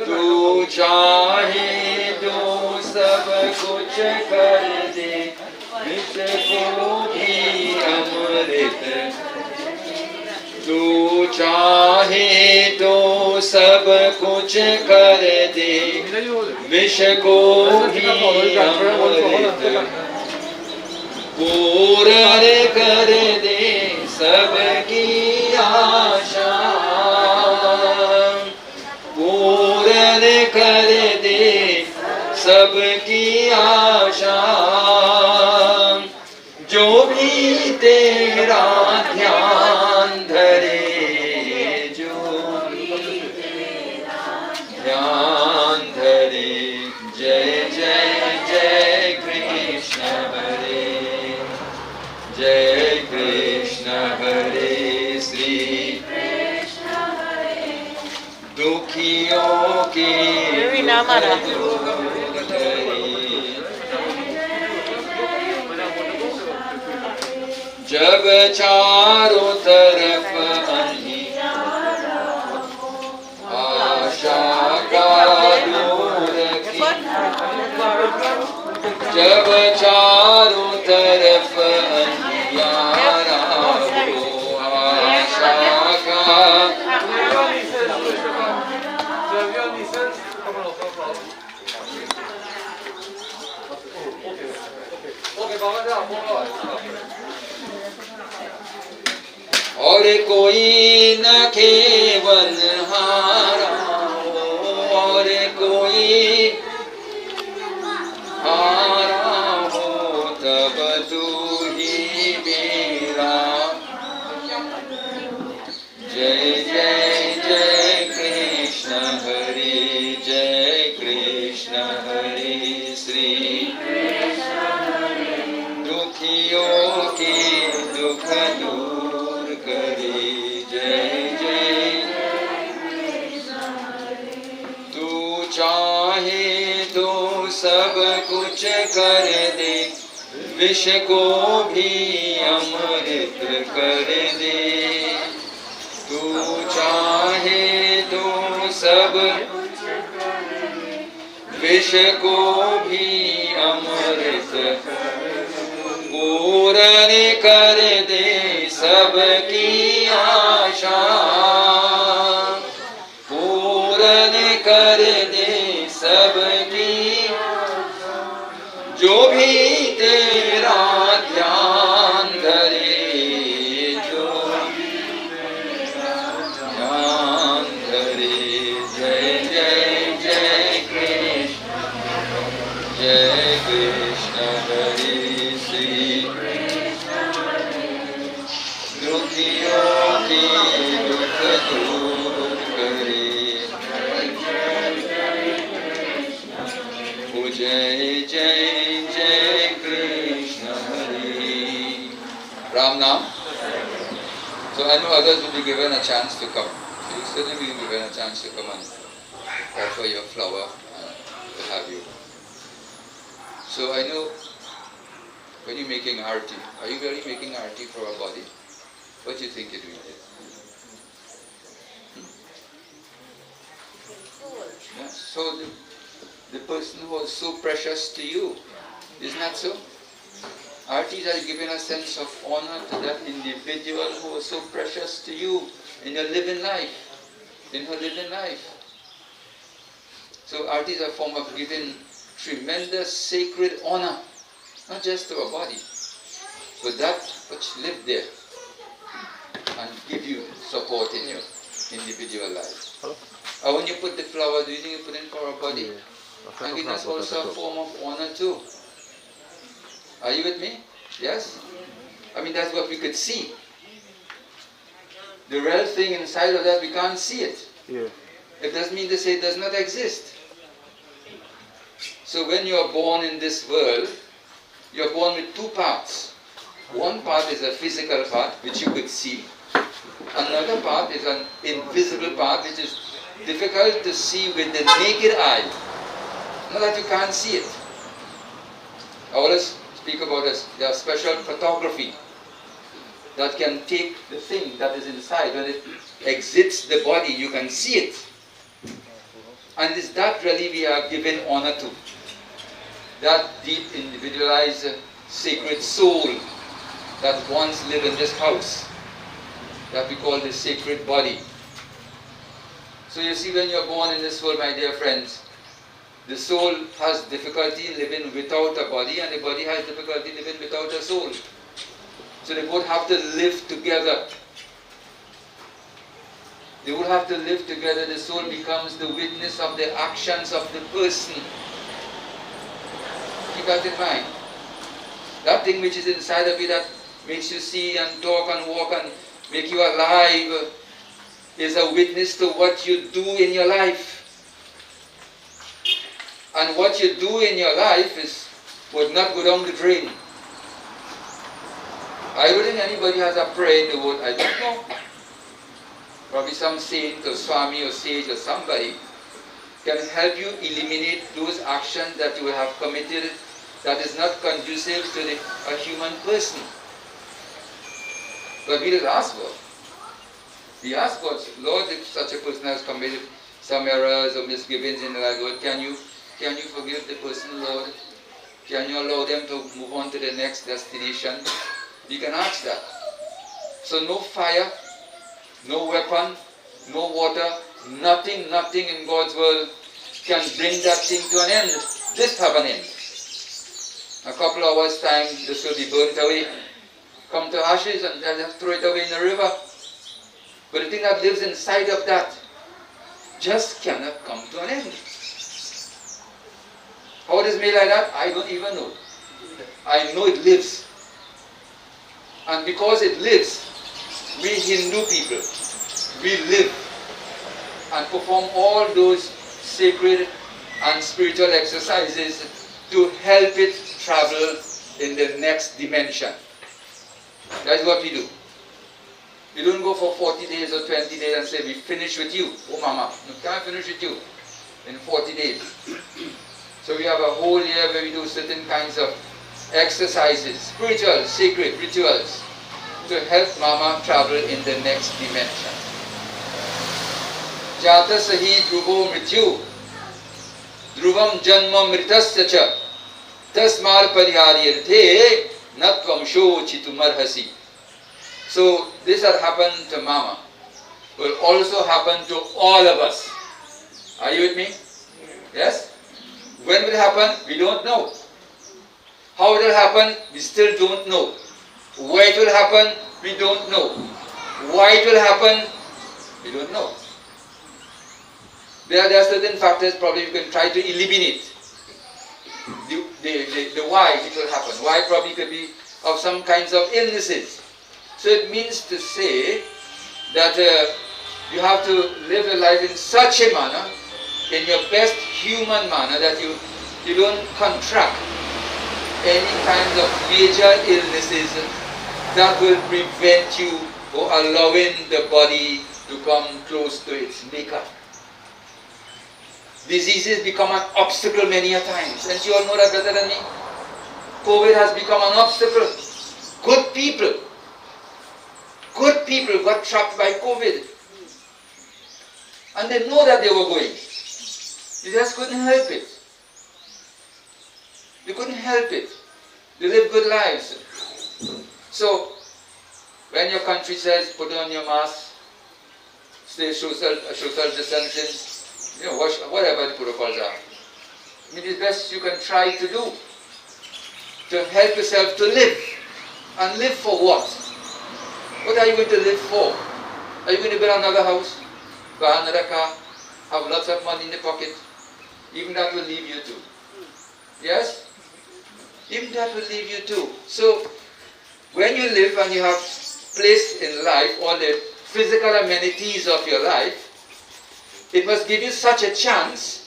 D: तू चाहे तो सब कुछ कर दे, विष को भी अमृत। तू चाहे तो सब कुछ कर दे, विष को भी अमृत। पूर्ण कर दे सबकी आशा, पूर्ण कर दे सबकी आशा। जो भी तेरा ध्यान धरे, जो ध्यान धरे। जय जय जय कृष्ण हरे, जय कृष्ण हरे श्री दुखियों के जब चारों तरफ आशा का दूर की, जब चारों तरफ अंधियारा हो आशा का। और कोई न केवल हारा हो, और कोई हारा हो, तब तू ही मेरा। जय जय जय कृष्ण हरे, जय कृष्ण हरे श्री दुखियों के दुख दूर करे। जय जय तू चाहे तो सब कुछ कर दे, विष को भी अमृत कर दे। तू चाहे तो सब विष को भी अमृत पूर्ण कर दे सबकी आशा, पूर्ण कर दे सबकी। जो भी तेरा ध्यान धरे, जो ध्यान धरे। जय जय जय कृष्ण, जय कृष्ण हरे श्री दुखियों की दुख दूर करे। जय जय जय कृष्ण हरे। Ram Nam. So I know others will be given a chance to come. So you certainly will be given a chance to come and offer your flower and what have you. So I know when you're making arti, are you really making arti for our body? What do you think you're doing? Yeah. So the person who was so precious to you, isn't that so? Artis are giving a sense of honor to that individual who was so precious to you in your living life, in her living life. So artis are a form of giving tremendous sacred honor, not just to our body, but that which lived there and give you support in your individual life. Or when you put the flower, do you think you put it for our body? I think that's also a form of honor too. Are you with me? Yes? I mean, that's what we could see. The real thing inside of that, we can't see it.
E: Yeah.
D: It doesn't mean to say it does not exist. So when you are born in this world, you are born with two parts. One part is a physical part, which you could see. Another part is an invisible part, which is difficult to see with the naked eye. Not that you can't see it. I always speak about this. There are special photography that can take the thing that is inside. When it exits the body, you can see it. And it's that really we are given honor to. That deep, individualized, sacred soul that once lived in this house, that we call the sacred body. So you see, when you're born in this world, my dear friends, the soul has difficulty living without a body, and the body has difficulty living without a soul. So they both have to live together. They would have to live together. The soul becomes the witness of the actions of the person. Keep that in mind. That thing which is inside of you that makes you see and talk and walk and make you alive is a witness to what you do in your life. And what you do in your life would not go down the drain. I don't think anybody has a prayer in the world, I don't know. Probably some saint or Swami or sage or somebody can help you eliminate those actions that you have committed that is not conducive to a human person. But we just ask God. We ask God, Lord, if such a person has committed some errors or misgivings in their life, Lord, can you forgive the person, Lord? Can you allow them to move on to the next destination? You can ask that. So no fire, no weapon, no water, nothing in God's world can bring that thing to an end. Just have an end. A couple of hours time, this will be burnt away, come to ashes, and they'll just throw it away in the river. But the thing that lives inside of that just cannot come to an end. How it is made like that, I don't even know. I know it lives. And because it lives, we Hindu people, we live and perform all those sacred and spiritual exercises to help it travel in the next dimension. That's what we do. We don't go for 40 days or 20 days and say, we finish with you. Oh mama, we can't finish with you in 40 days. So we have a whole year where we do certain kinds of exercises, spiritual, sacred rituals to help mama travel in the next dimension. Jata sahi dhruvo mrityu dhruvam janma mritasya cha tasmar pariharyarthe natvam shochitumarhasi. So this that happened to mama will also happen to all of us. Are you with me? Yes? When will it happen? We don't know. How it will happen? We still don't know. Where it will happen? We don't know. Why it will happen? We don't know. There are certain factors probably you can try to eliminate. The why it will happen. Why probably could be of some kinds of illnesses. So it means to say that you have to live a life in such a manner, in your best human manner, that you don't contract any kinds of major illnesses that will prevent you or allowing the body to come close to its maker. Diseases become an obstacle many a times, and you all know that better than me. COVID has become an obstacle. Good people got trapped by COVID. And they know that they were going. They just couldn't help it. They couldn't help it. They lived good lives. So, when your country says, put on your mask, stay social distancing, whatever the protocols are, I mean, it's best you can try to do to help yourself to live. And live for what? What are you going to live for? Are you going to build another house, buy another car, have lots of money in the pocket? Even that will leave you too. Yes? Even that will leave you too. So, When you live and you have placed in life all the physical amenities of your life, it must give you such a chance.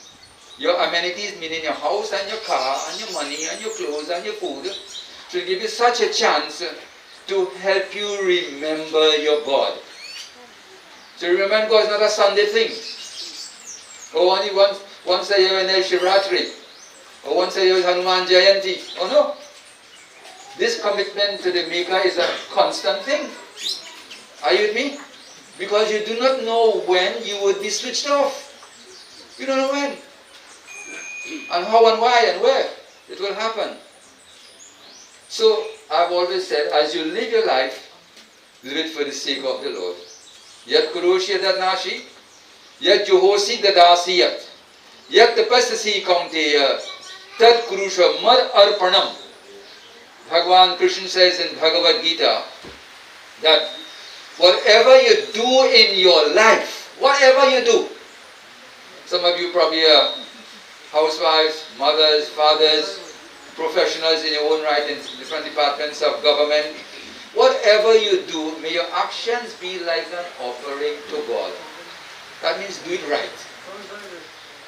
D: Your amenities meaning your house and your car and your money and your clothes and your food should give you such a chance to help you remember your God. So remember God is not a Sunday thing. Or only once a year in El Shivratri. Or once a year is Hanuman Jayanti. Oh no. This commitment to the Maker is a constant thing. Are you with me? Because you do not know when you would be switched off. You don't know when. And how and why and where it will happen. So I've always said, as you live your life, live it for the sake of the Lord. Yat kuroshi dadnashi, yat juhosi dadasiyat, yat tapasasi kaunteya, tat kurusha mad arpanam. Bhagavan Krishna says in Bhagavad Gita that whatever you do in your life, whatever you do, some of you probably are housewives, mothers, fathers, professionals in your own right in different departments of government, whatever you do, may your actions be like an offering to God. That means do it right.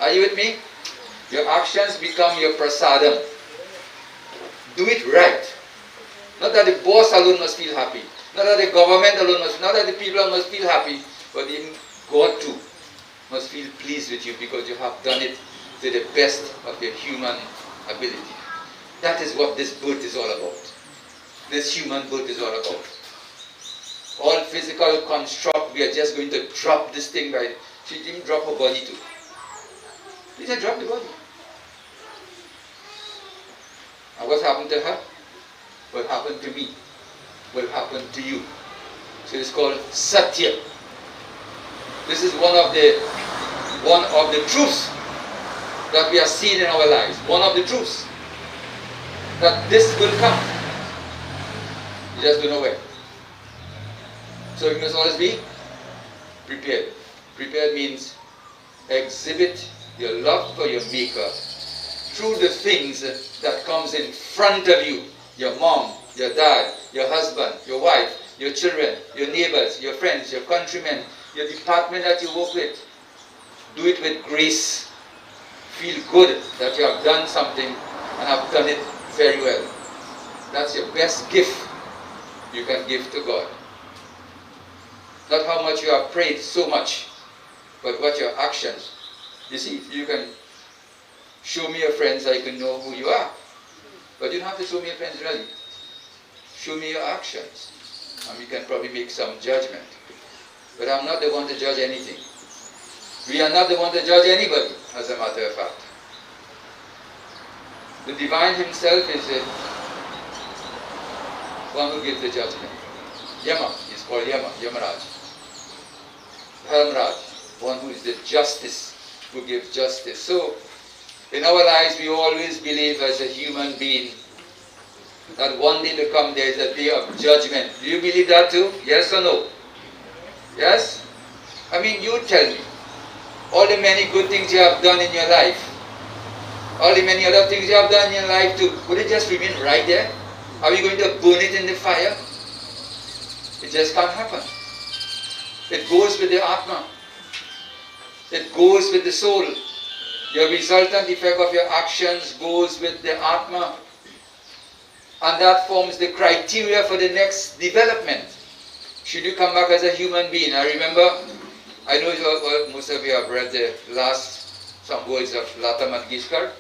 D: Are you with me? Your actions become your prasadam. Do it right. Not that the boss alone must feel happy. Not that the government alone must, not that the people must feel happy, but even God too must feel pleased with you because you have done it to the best of your human ability. That is what this birth is all about. This human birth is all about. All physical construct, we are just going to drop this thing by, she didn't drop her body too. She just dropped the body. And what happened to her? What happened to me? What happened to you? So it's called Satya. This is one of the truths that we are seeing in our lives. One of the truths. That this will come. You just don't know when. So you must always be prepared. Prepared means exhibit your love for your Maker through the things that comes in front of you. Your mom, your dad, your husband, your wife, your children, your neighbors, your friends, your countrymen, your department that you work with. Do it with grace. Feel good that you have done something and have done it very well. That's your best gift you can give to God. Not how much you have prayed so much, but what your actions. You see, you can show me your friends, I can know who you are. But you don't have to show me your friends really. Show me your actions. And we can probably make some judgment. But I'm not the one to judge anything. We are not the one to judge anybody, as a matter of fact. The Divine Himself is the one who gives the judgment. Yama is called Yama, Yamaraj. Dharmaraj, one who is the justice, who gives justice. So, in our lives, we always believe as a human being that one day to come there is a day of judgment. Do you believe that too? Yes or no? Yes? I mean, you tell me. All the many good things you have done in your life, all the many other things you have done in your life too, would it just remain right there? Are we going to burn it in the fire? It just can't happen. It goes with the Atma. It goes with the soul. Your resultant effect of your actions goes with the Atma. And that forms the criteria for the next development. Should you come back as a human being? I remember, I know most of you have read the last, some words of Lata Mangeshkar.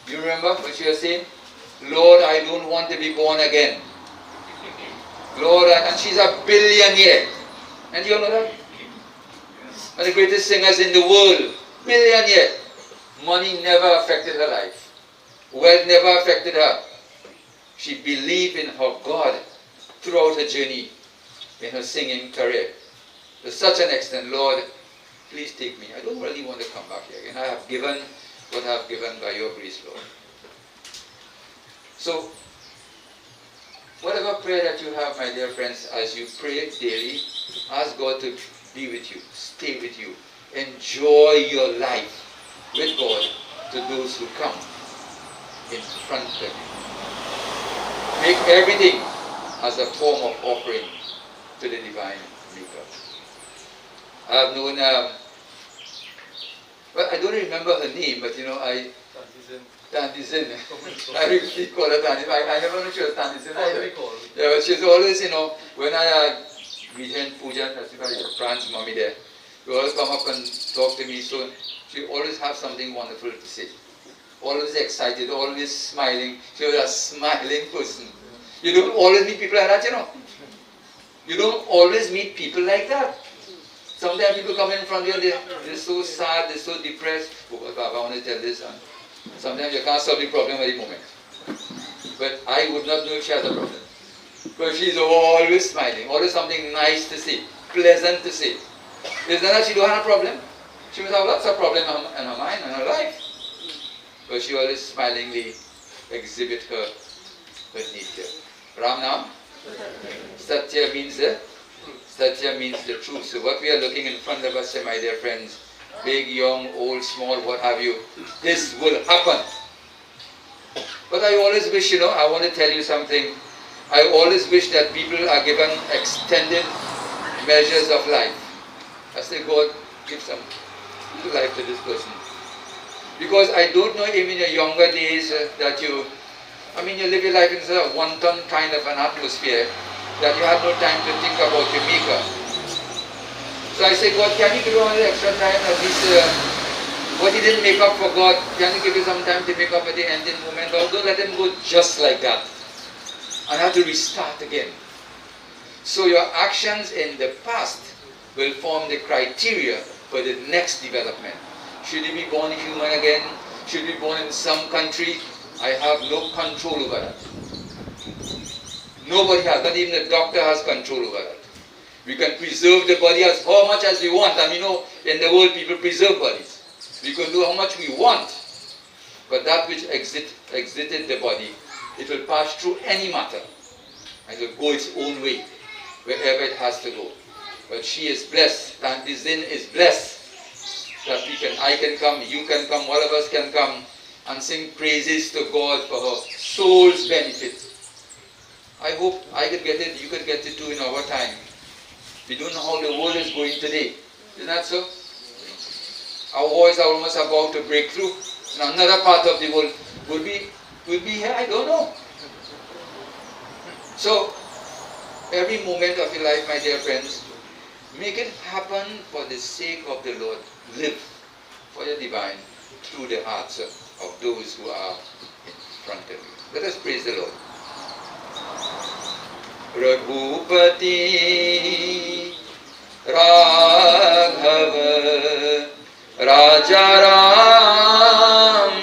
D: You remember what she was saying? Lord, I don't want to be born again. Lord, and she's a billionaire. And you know that? One of the greatest singers in the world. Billionaire. Money never affected her life. Wealth never affected her. She believed in her God throughout her journey in her singing career. To such an extent, Lord, please take me. I don't really want to come back here again. I have given what I have given by your grace, Lord. So, whatever prayer that you have, my dear friends, as you pray daily, ask God to be with you, stay with you, enjoy your life with God to those who come in front of you. Make everything as a form of offering to the divine maker. I have known, well, I don't remember her name, but you know, Tanty Zin. I really call her Tanty. I never knew she was Tanty Zin either. Yeah, but she's always, you know, when I meet her in Puja, that's Fran's mommy there, she always come up and talk to me, so she always have something wonderful to say. Always excited, always smiling. She was a smiling person. You don't always meet people like that, you know. You don't always meet people like that. Sometimes people come in front of you, they're so sad, they're so depressed. Oh, Baba, I want to tell this. And sometimes you can't solve the problem at the moment. But I would not know if she has a problem. Because she's always smiling, always something nice to say, pleasant to say. It's not that she don't have a problem. She must have lots of problems in her mind and her life. But she always smilingly exhibit her nature. Ram Nam? Satya means the truth. So what we are looking in front of us, my dear friends, big, young, old, small, what have you, this will happen. But I always wish, you know, I want to tell you something. I always wish that people are given extended measures of life. I say, God, give some life to this person. Because I don't know, even in your younger days, that you live your life in such a wanton kind of an atmosphere that you have no time to think about your maker. So I say, God, can you give you a little extra time at least what you didn't make up for God, can you give you some time to make up at the ending moment? Or don't let him go just like that. And have to restart again. So your actions in the past will form the criteria for the next development. Should he be born human again? Should he be born in some country? I have no control over that. Nobody has, not even the doctor has control over that. We can preserve the body as how much as we want. And you know, in the world people preserve bodies. We can do how much we want. But that which exited the body, it will pass through any matter. And it will go its own way, wherever it has to go. But she is blessed. Tanty Zin is blessed. That I can come, you can come, all of us can come and sing praises to God for her soul's benefit. I hope I could get it, you could get it too in our time. We don't know how the world is going today. Isn't that so? Our boys are almost about to break through. In another part of the world, would be here, I don't know. So, every moment of your life, my dear friends, make it happen for the sake of the Lord. Live for your divine through the hearts of those who are in front of you. Let us praise the Lord. Raghupati Raghava Raja Ram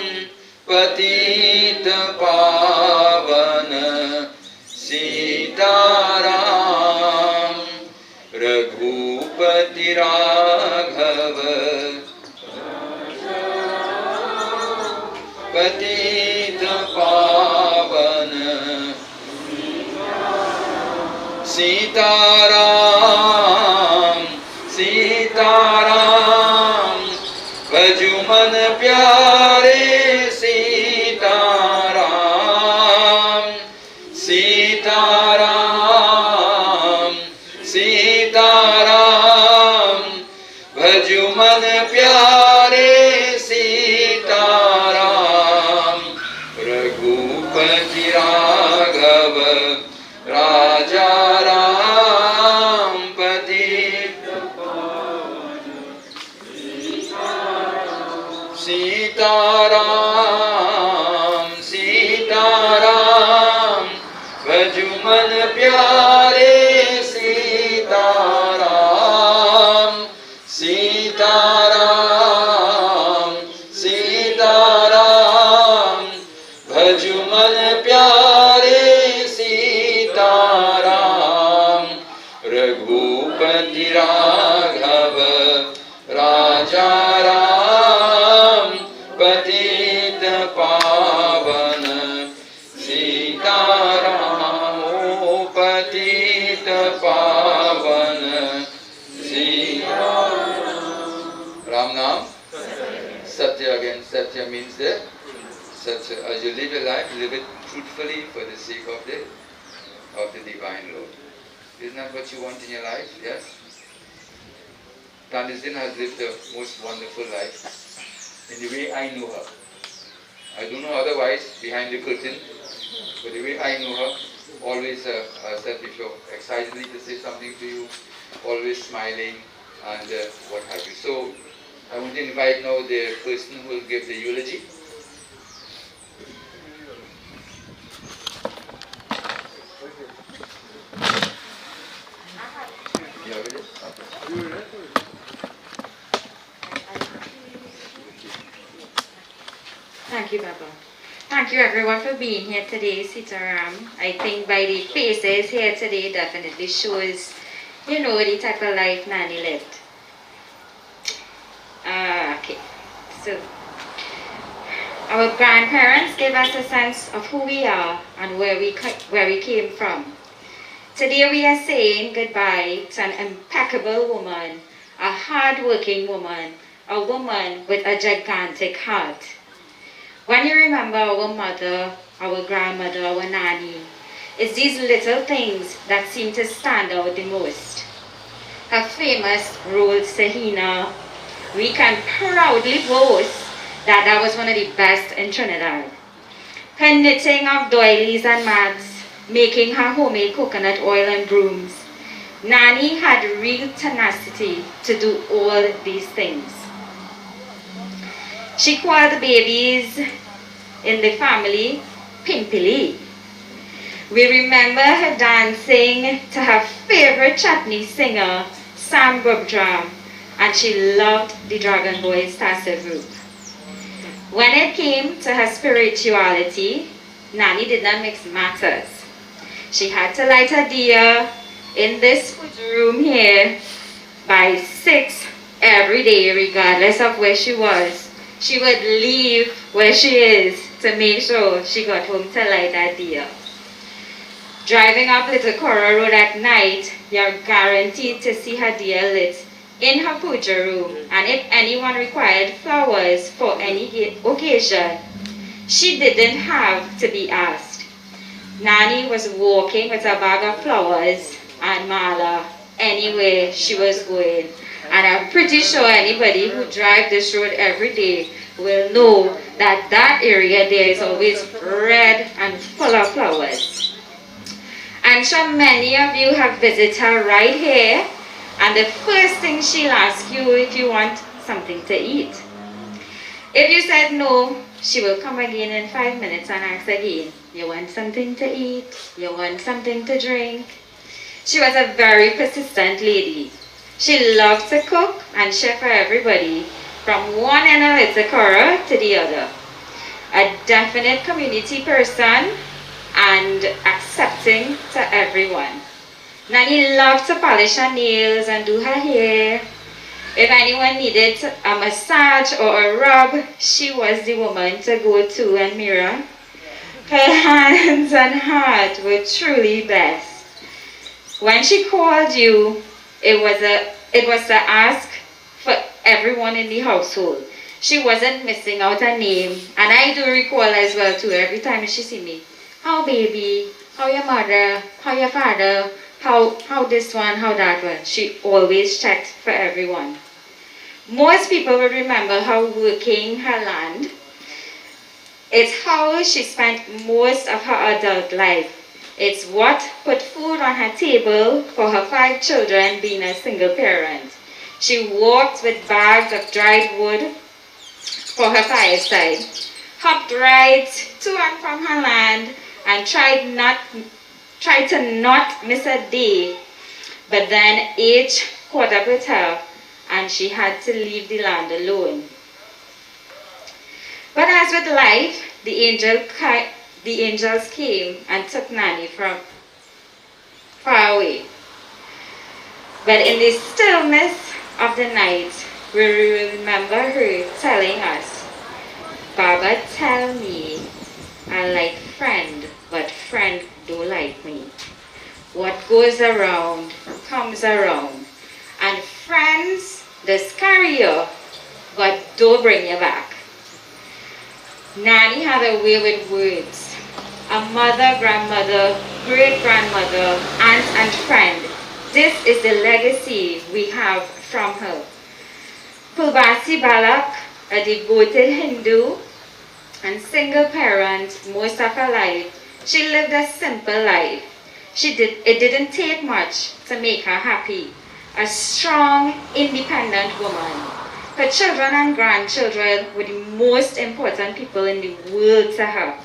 D: Patita Pavana Sitaram Raghupati Raghava Patita Pavana Sitaram Sitaram Vajuman Pyare Sitaram Sitaram Sitaram Vajuman Pyare Sitaram Raghupati Raghava Raja Ram Patita Sitaram Sitaram Vajuman Pyare Sitaram Sitaram Sitaram Vajuman Pyare Sitaram Raghupati Raghava Raja Ram Patita Pavana Sitaram Patita Pavana Sitaram Ram Nam Satya again. Satya means the Satya. As you live your life, live it truthfully for the sake of the of the divine Lord. Isn't that what you want in your life? Yes? Tanty has lived the most wonderful life in the way I know her. I don't know otherwise behind the curtain, but the way I know her, always said before, excitedly to say something to you, always smiling and what have you. So I want to invite now the person who will give the eulogy. You have it? Okay.
E: Thank you, Baba. Thank you everyone for being here today, Sitaram. I think by the faces here today definitely shows, you know, the type of life Nani lived. Okay, so our grandparents gave us a sense of who we are and where we came from. Today we are saying goodbye to an impeccable woman, a hard-working woman, a woman with a gigantic heart. When you remember our mother, our grandmother, our Nani, it's these little things that seem to stand out the most. Her famous rolled sahina, we can proudly boast that that was one of the best in Trinidad. Her knitting of doilies and mats, making her homemade coconut oil and brooms. Nani had real tenacity to do all these things. She called the babies in the family Pimpili. We remember her dancing to her favorite chutney singer, Sam Gubdram, and she loved the Dragon Boys Tassa group. When it came to her spirituality, Nani did not mix matters. She had to light a diya in this room here by 6 every day, regardless of where she was. She would leave where she is to make sure she got home to light that diya. Driving up Little Cora Road at night, you're guaranteed to see her diya lit in her puja room, and if anyone required flowers for any occasion, she didn't have to be asked. Nani was walking with a bag of flowers and mala anywhere she was going. And I'm pretty sure anybody who drives this road every day will know that that area there is always red and full of flowers. I'm sure many of you have visited her right here, and the first thing she'll ask you if you want something to eat. If you said no, she will come again in 5 minutes and ask again, you want something to eat? You want something to drink? She was a very persistent lady. She loved to cook and chef for everybody, from one end of Little Cora to the other. A definite community person and accepting to everyone. Nani loved to polish her nails and do her hair. If anyone needed a massage or a rub, she was the woman to go to and mirror. Her hands and heart were truly blessed. When she called you, it was to ask for everyone in the household. She wasn't missing out a name, and I do recall as well too, every time she see me, how baby, how your mother, how your father, how this one, how that one. She always checked for everyone. Most people will remember her working her land. It's how she spent most of her adult life. It's what put food on her table for her 5 children, being a single parent. She walked with bags of dried wood for her fireside, hopped right to and from her land, and tried to not miss a day. But then age caught up with her, and she had to leave the land alone. But as with life, the angels came and took Nani from far away. But in the stillness of the night, we remember her telling us, Baba tell me, I like friend, but friend don't like me. What goes around comes around. And friends, they scare you, but don't bring you back. Nani had a way with words. A mother, grandmother great-grandmother, aunt and friend. This is the legacy we have from her. Phulbassie Balark, a devoted Hindu and single parent most of her life, she lived a simple life. It didn't take much to make her happy. A strong, independent woman. Her children and grandchildren were the most important people in the world to her.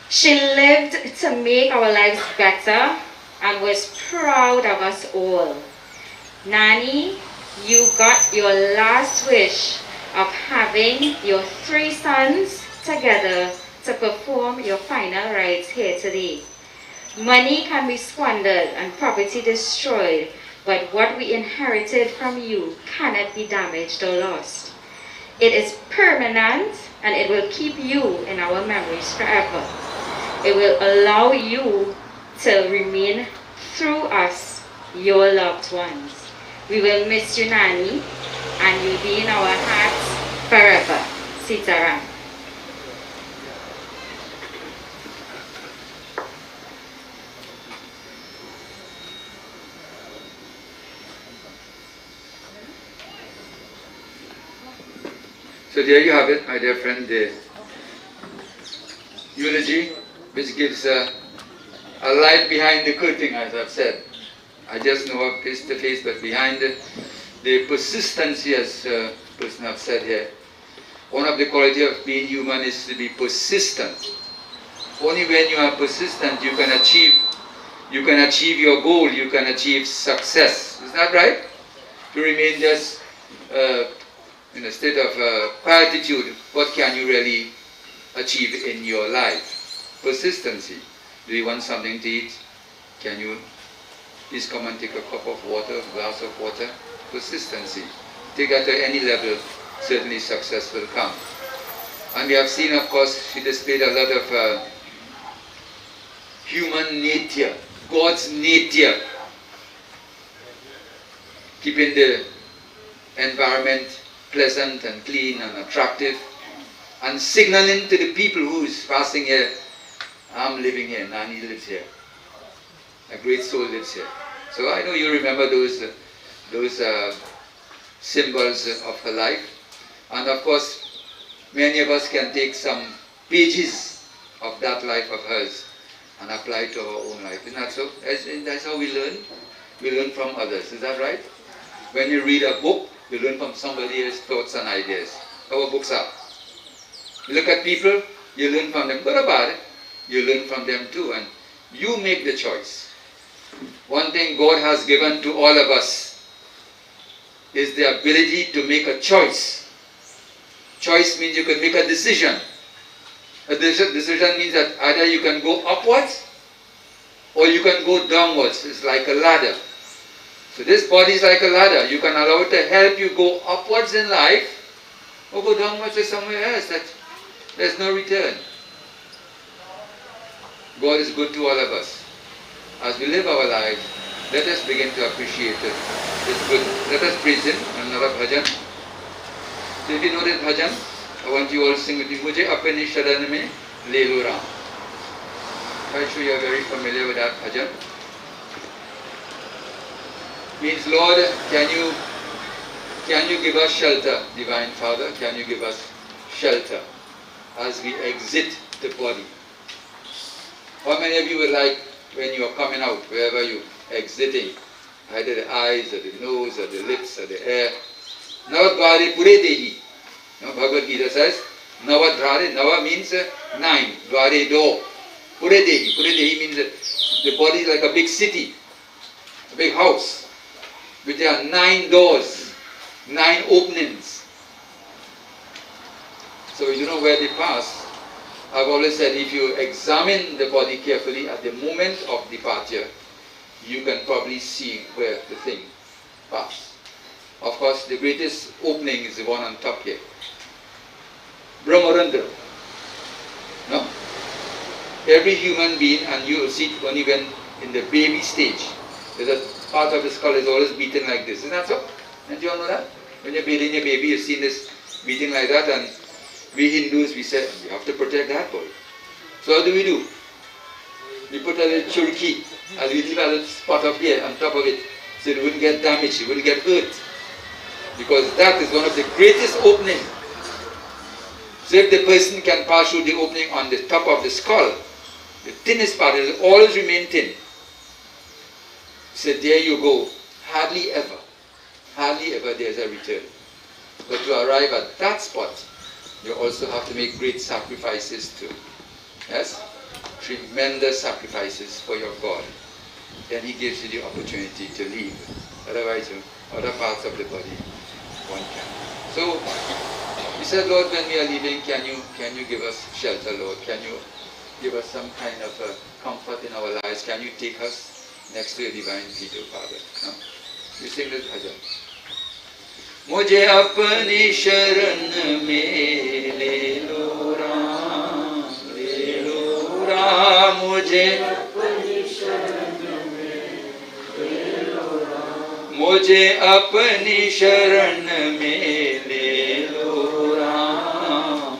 E: She lived to make our lives better and was proud of us all. Nani, you got your last wish of having your 3 sons together to perform your final rites here today. Money can be squandered and property destroyed, but what we inherited from you cannot be damaged or lost. It is permanent and it will keep you in our memories forever. It will allow you to remain through us, your loved ones. We will miss you, Nani, and you'll be in our hearts forever. Sitaram.
D: So there you have it, my dear friend, the eulogy, which gives a life behind the curtain, as I've said. I just know her face to face, but behind the persistency, as a person have said here, one of the qualities of being human is to be persistent. Only when you are persistent, you can achieve your goal, you can achieve success. Is that right? To remain just in a state of quietude, what can you really achieve in your life? Persistency. Do you want something to eat? Can you please come and take a cup of water, a glass of water? Persistency. Take that to any level, certainly success will come. And we have seen, of course, she displayed a lot of human nature, God's nature, keeping the environment pleasant and clean and attractive, and signaling to the people who is passing here, I'm living here, Nani lives here. A great soul lives here. So I know you remember those symbols of her life. And of course, many of us can take some pages of that life of hers and apply it to our own life. Isn't that so? That's how we learn. We learn from others. Is that right? When you read a book, you learn from somebody else's thoughts and ideas. Our books are. You look at people, you learn from them. Good or bad, you learn from them too. And you make the choice. One thing God has given to all of us is the ability to make a choice. Choice means you can make a decision. A decision means that either you can go upwards or you can go downwards. It's like a ladder. So this body is like a ladder. You can allow it to help you go upwards in life or go downwards to somewhere else that there's no return. God is good to all of us. As we live our lives, let us begin to appreciate it. It's good. Let us praise Him. Another bhajan. So if you know this bhajan, I want you all to sing with me. Mujhe apne sharan mein le lo Ram. I'm sure you are very familiar with that bhajan. Means, Lord, can you give us shelter, Divine Father? Can you give us shelter as we exit the body? How many of you would like, when you are coming out, wherever you exiting, either the eyes or the nose or the lips or the air, Navat Pure Dehi. Bhagavad Gita says, Navat Dvare, Nava means 9, Dvare door. Pure Dehi. Pure Dehi means that the body is like a big city, a big house, which there are 9 doors, 9 openings. So you know where they pass. I've always said, if you examine the body carefully at the moment of departure, you can probably see where the thing passed. Of course, the greatest opening is the one on top here. Brahmarandra. No? Every human being, and you will see it only when in the baby stage, there's a part of the skull is always beaten like this. Isn't that so? Don't you all know that? When you're bathing your baby, you've seen this beating like that, and we Hindus, we say, you have to protect that boy. So how do we do? we put a little churki, and we leave a little spot up here on top of it, so it wouldn't get damaged, it wouldn't get hurt. Because that is one of the greatest openings. So if the person can pass through the opening on the top of the skull, the thinnest part will always remain thin. So there you go. Hardly ever there's a return. But to arrive at that spot, you also have to make great sacrifices too. Yes? Tremendous sacrifices for your God. Then He gives you the opportunity to leave. Otherwise, other parts of the body, one can. So, we said, Lord, when we are leaving, can you give us shelter, Lord? Can you give us some kind of comfort in our lives? Can you take us next to your divine feet, O Father? No? We sing this bhajan. मुझे अपनी शरण में ले लो राम, मुझे अपनी शरण में ले लो राम, मुझे अपनी शरण में ले लो राम,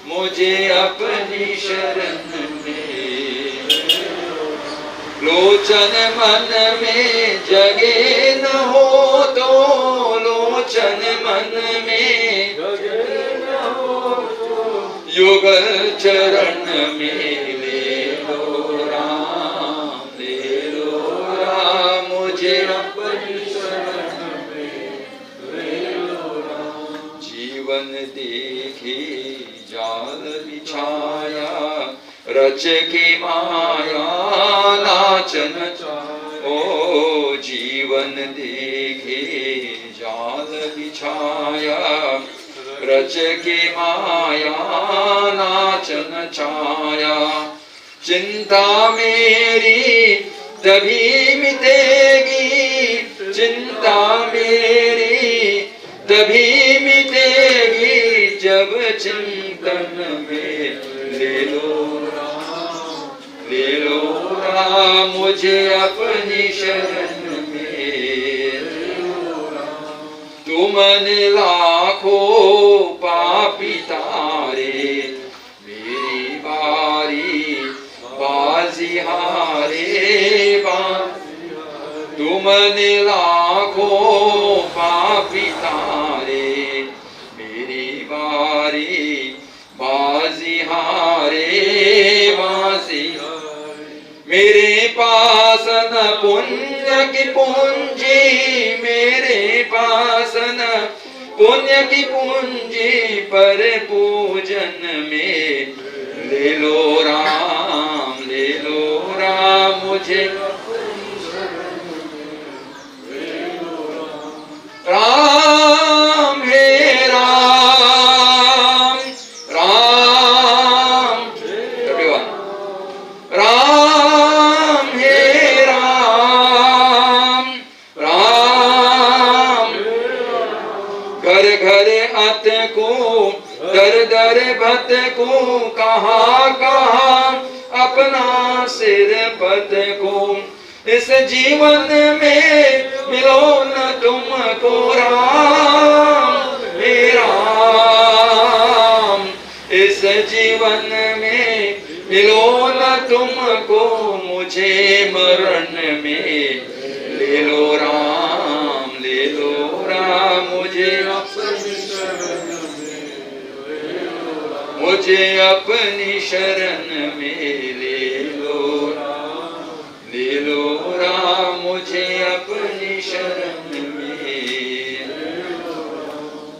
D: मुझे अपनी शरण लोचन मन में जगे न हो तो, लोचन मन में जगे न हो तो, युगल चरण में ले लो राम, मुझे अपनी शरण में ले लो राम। जीवन देखे जाल बिछाया, रच के माया नाचन, ओ जीवन देखे जाल बिछाया, रच के माया नाचन छाया। चिंता मेरी तभी मिटेगी, चिंता मेरी तभी मिटेगी, जब चिंतन में ले लो राम, मुझे अपनी शरण में। तुमन लाखों पापी तारे, मेरी बारी बाजी हारे, तुमन लाखों पापी तारे, मेरी बारी बाजी हारे, बाजी मेरे पास न पुण्य की पूंजी, मेरे पास न पुण्य की पूंजी, पर पूजन में ले लो राम, मुझे राम हे राम, राम everyone, राम हे राम, राम घर घर अत को, दर दर भत को, कहाँ कहाँ अपना सिर पत को। इस जीवन में मिलो न तुमको राम, हे राम, इस जीवन में मिलो न तुमको, मुझे मरण में ले लो राम, मुझे अपनी शरण में ले लो राम, मुझे अपनी शरण में ले लो राम, मुझे अपनी शरण में,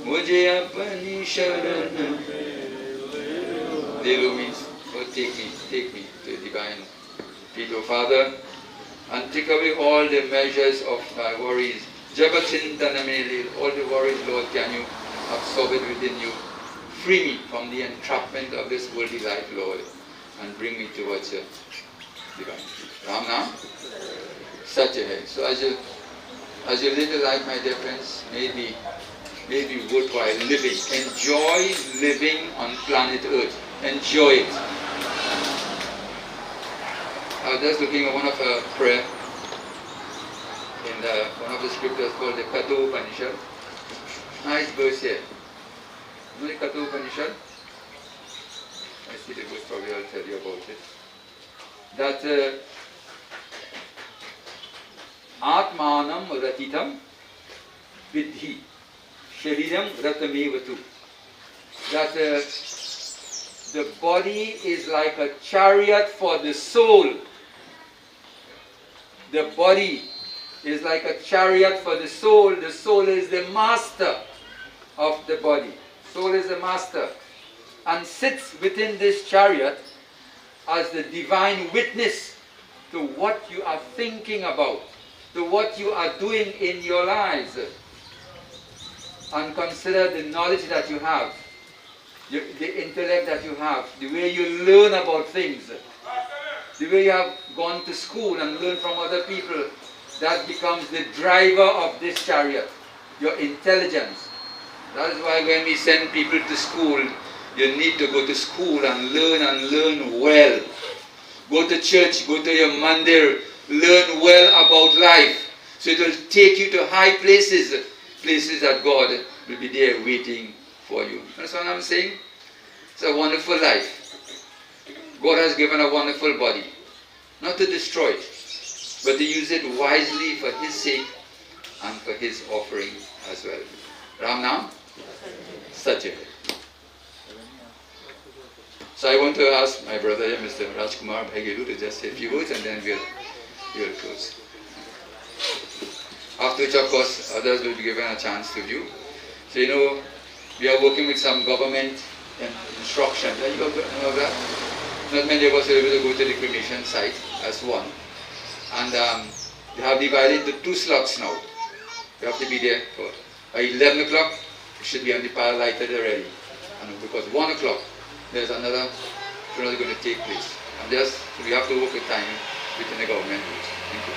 D: मुझे अपनी शरण में ले लो। means take me to divine feet, O Father, and take away all the measures of my worries. Jabachintana mele, all the worries, Lord, can you absorb it within you? Free me from the entrapment of this worldly life, Lord, and bring me towards your divine feet. Ram Nam, such a hay. So as you live your life, my dear friends, may be worthwhile living. Enjoy living on planet Earth. Enjoy it. I was just looking at one of a prayer in one of the scriptures called the Katha Upanishad. Nice verse here. You know the Katha Upanishad? I see the book, probably I'll tell you about it. That Atmanam Ratitam Vidhi Shariram Ratamevatu. That the body is like a chariot for the soul. The body is like a chariot for the soul. The soul is the master of the body. Soul is the master and sits within this chariot as the divine witness to what you are thinking about, to what you are doing in your lives. And consider the knowledge that you have, the intellect that you have, the way you learn about things, the way you have gone to school and learned from other people. That becomes the driver of this chariot, your intelligence. That is why when we send people to school, you need to go to school and learn well. Go to church, go to your mandir, learn well about life. So it will take you to high places, places that God will be there waiting for you. That's what I'm saying? It's a wonderful life. God has given a wonderful body. Not to destroy it, but to use it wisely for His sake and for His offering as well. Ram Nam? Satya. So I want to ask my brother here, Mr. Rajkumar Bhagiru, to just say a few words and then we'll close. After which, of course, others will be given a chance to view. So, you know, we are working with some government instructions. You know that? Not many of us are able to go to the cremation site as one. And they have divided into 2 slots now. You have to be there for 11 o'clock, you should be on the pile lighted already. And because 1 o'clock, there's another funeral going to take place. And just, so we have to work with time within the government rules. Thank you.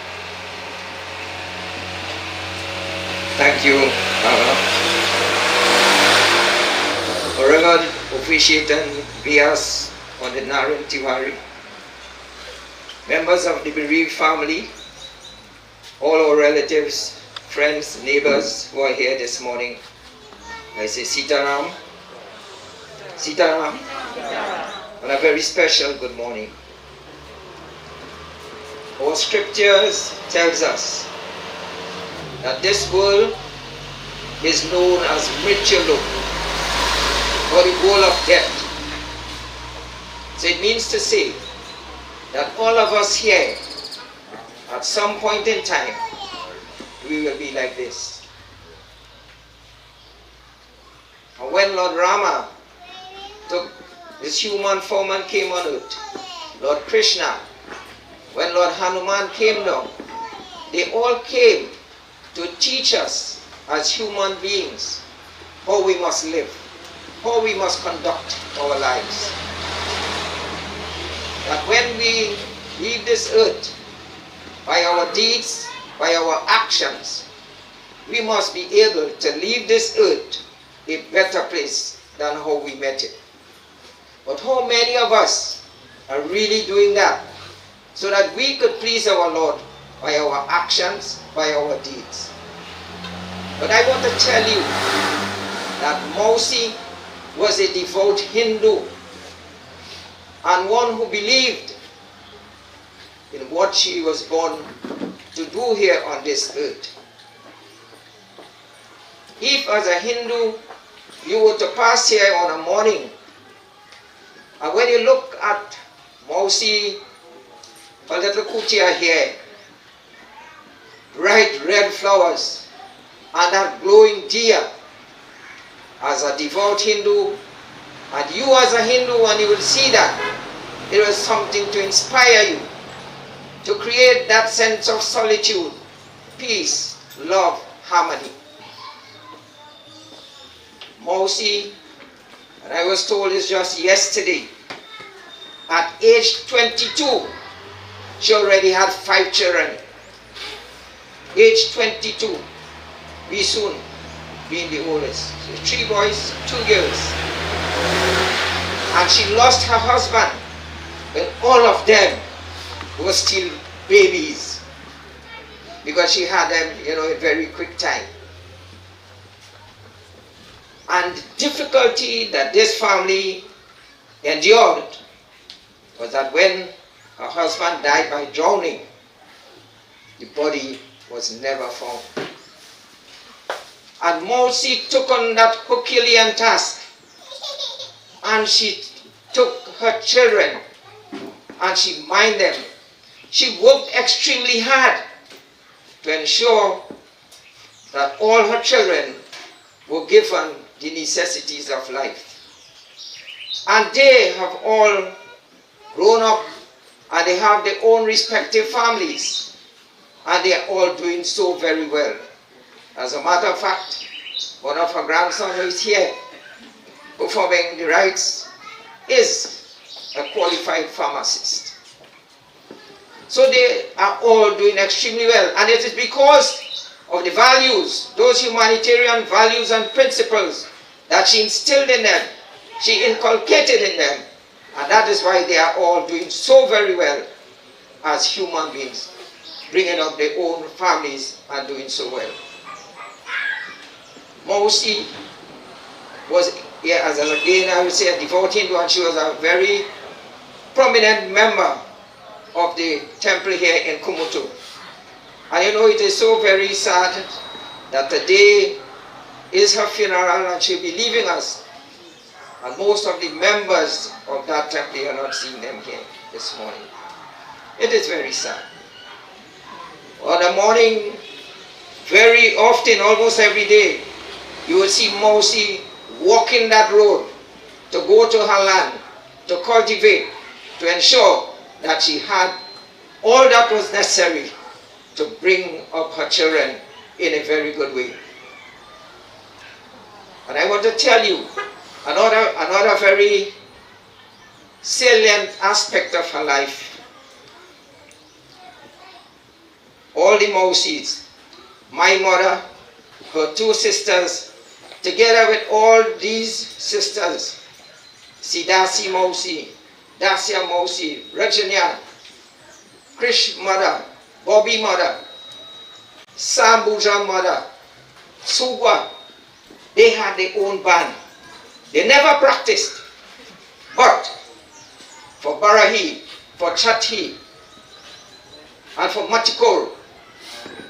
F: Thank you, Reverend officiating Bias on the Naren Tiwari, members of the bereaved family, all our relatives, friends, neighbors who are here this morning. I say Sitaram, Sitaram, and a very special good morning. Our scriptures tells us that this world is known as Mrityaloka, or the goal of death. So it means to say that all of us here, at some point in time, we will be like this. And when Lord Rama took this human form and came on earth, Lord Krishna, when Lord Hanuman came down, they all came to teach us as human beings how we must live, how we must conduct our lives. That when we leave this earth, by our deeds, by our actions, we must be able to leave this earth a better place than how we met it. But how many of us are really doing that so that we could please our Lord by our actions, by our deeds? But I want to tell you that Mausi was a devout Hindu and one who believed in what she was born to do here on this earth. If as a Hindu you were to pass here on a morning, and when you look at Mausi, a little kutia here, bright red flowers, and that glowing diya, as a devout Hindu, and you as a Hindu, and you will see that it was something to inspire you, to create that sense of solitude, peace, love, harmony. Mausi, and I was told it's just yesterday, at age 22, she already had 5 children. Age 22, we soon being the oldest. So 3 boys, 2 girls. And she lost her husband when all of them were still babies, because she had them, you know, in very quick time. And the difficulty that this family endured was that when her husband died by drowning, the body was never found. And Mousy took on that Herculean task, and she took her children and she minded them. She worked extremely hard to ensure that all her children were given the necessities of life. And they have all grown up and they have their own respective families, and they are all doing so very well. As a matter of fact, one of her grandsons who is here performing the rites is a qualified pharmacist. So they are all doing extremely well, and it is because of the values, those humanitarian values and principles that she instilled in them, she inculcated in them, and that is why they are all doing so very well as human beings, bringing up their own families and doing so well. Mousy was, as again I would say, a devoted one. She was a very prominent member of the temple here in Kumutu. And you know, it is so very sad that today is her funeral and she'll be leaving us. And most of the members of that temple, you are not seeing them here this morning. It is very sad. On the morning, very often, almost every day, you will see Mousy walking that road to go to her land, to cultivate, to ensure that she had all that was necessary to bring up her children in a very good way. And I want to tell you another very salient aspect of her life. All the Mousies, my mother, her two sisters, together with all these sisters, Sidasi Mousy, Dacia Mousy, Regina, Krish mother, Bobby mother, Sambuja mother, Sugwa, they had their own band. They never practiced, but for Barahi, for Chatti, and for Matikor,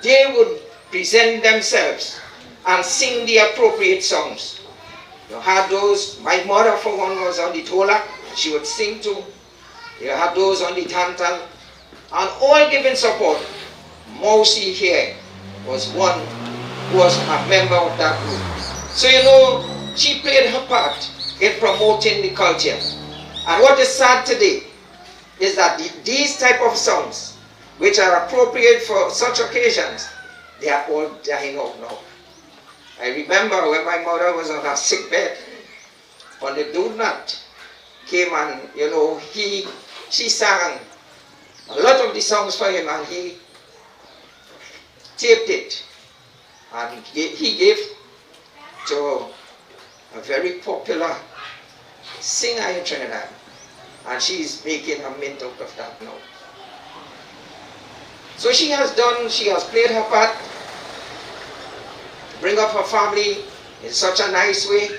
F: they would present themselves and sing the appropriate songs. You had those, my mother for one was on the Tola, she would sing too. You had those on the Tantal, and all giving support. Mousy here was one who was a member of that group. So you know, she played her part in promoting the culture. And what is sad today is that these type of songs, which are appropriate for such occasions, they are all dying out now. I remember when my mother was on her sick bed, when the donut came and, you know, she sang a lot of the songs for him and he taped it. And he gave to a very popular singer in Trinidad. And she's making a mint out of that now. So she has played her part, bring up her family in such a nice way.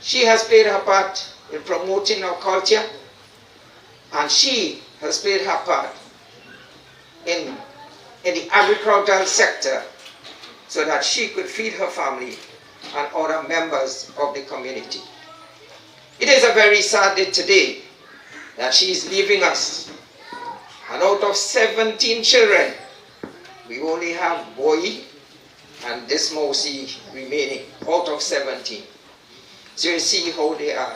F: She has played her part in promoting our culture, and she has played her part in the agricultural sector so that she could feed her family and other members of the community. It is a very sad day today that she is leaving us. And out of 17 children, we only have boy and this Mousy remaining out of 17. So you see how they are.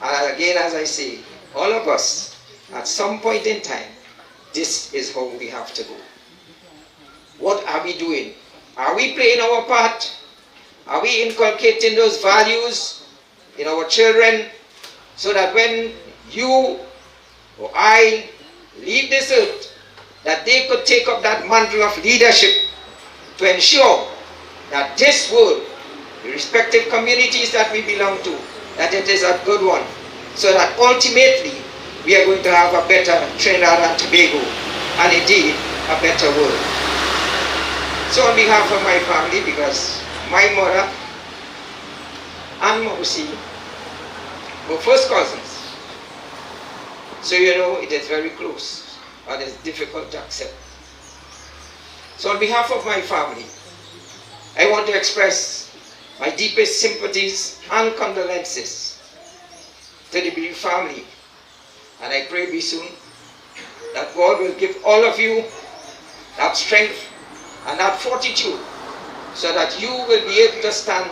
F: And again, as I say, all of us, at some point in time, this is how we have to go. What are we doing? Are we playing our part? Are we inculcating those values in our children so that when you or I leave this earth, that they could take up that mantle of leadership to ensure that this world, the respective communities that we belong to, that it is a good one, so that ultimately we are going to have a better Trinidad and Tobago, and indeed a better world. So on behalf of my family, because my mother and Mousy We're first cousins. So you know it is very close and it's difficult to accept. So on behalf of my family, I want to express my deepest sympathies and condolences to the bereaved family. And I pray be soon that God will give all of you that strength and that fortitude so that you will be able to stand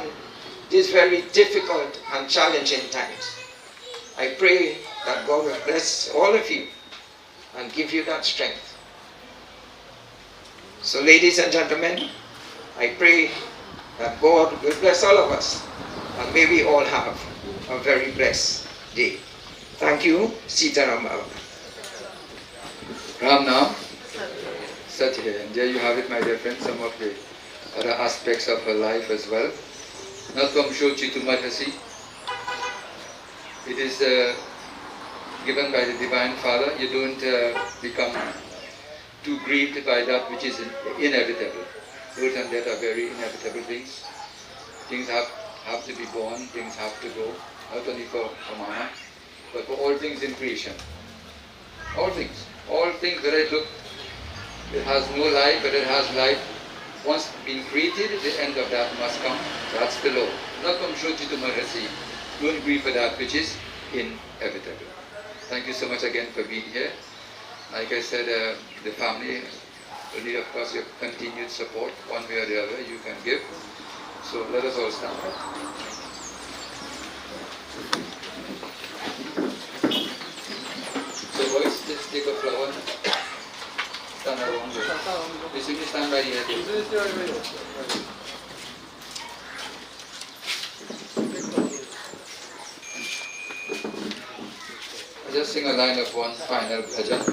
F: these very difficult and challenging times. I pray that God will bless all of you and give you that strength. So ladies and gentlemen, I pray that God will bless all of us and may we all have a very blessed day. Thank you. Sitaram Baba.
D: Ram Nam, Satya. And there you have it, my dear friends, some of the other aspects of her life as well. Not from Shochi to Madhasi. It is given by the Divine Father. You don't become too grieved by that which is inevitable. Birth and death are very inevitable things. Things have to be born, things have to go, not only for Mama, but for all things in creation. All things that I look, it has no life, but it has life. Once being created, the end of that must come. That's the law. Not from Shochi to Mahasi. Don't grieve for that which is inevitable. Thank you so much again for being here. Like I said, the family will need, of course, your continued support, one way or the other you can give. So let us all stand up. So boys, let's take a flower. Stand around here. You simply stand right here. I'll just sing a line of one final bhajan.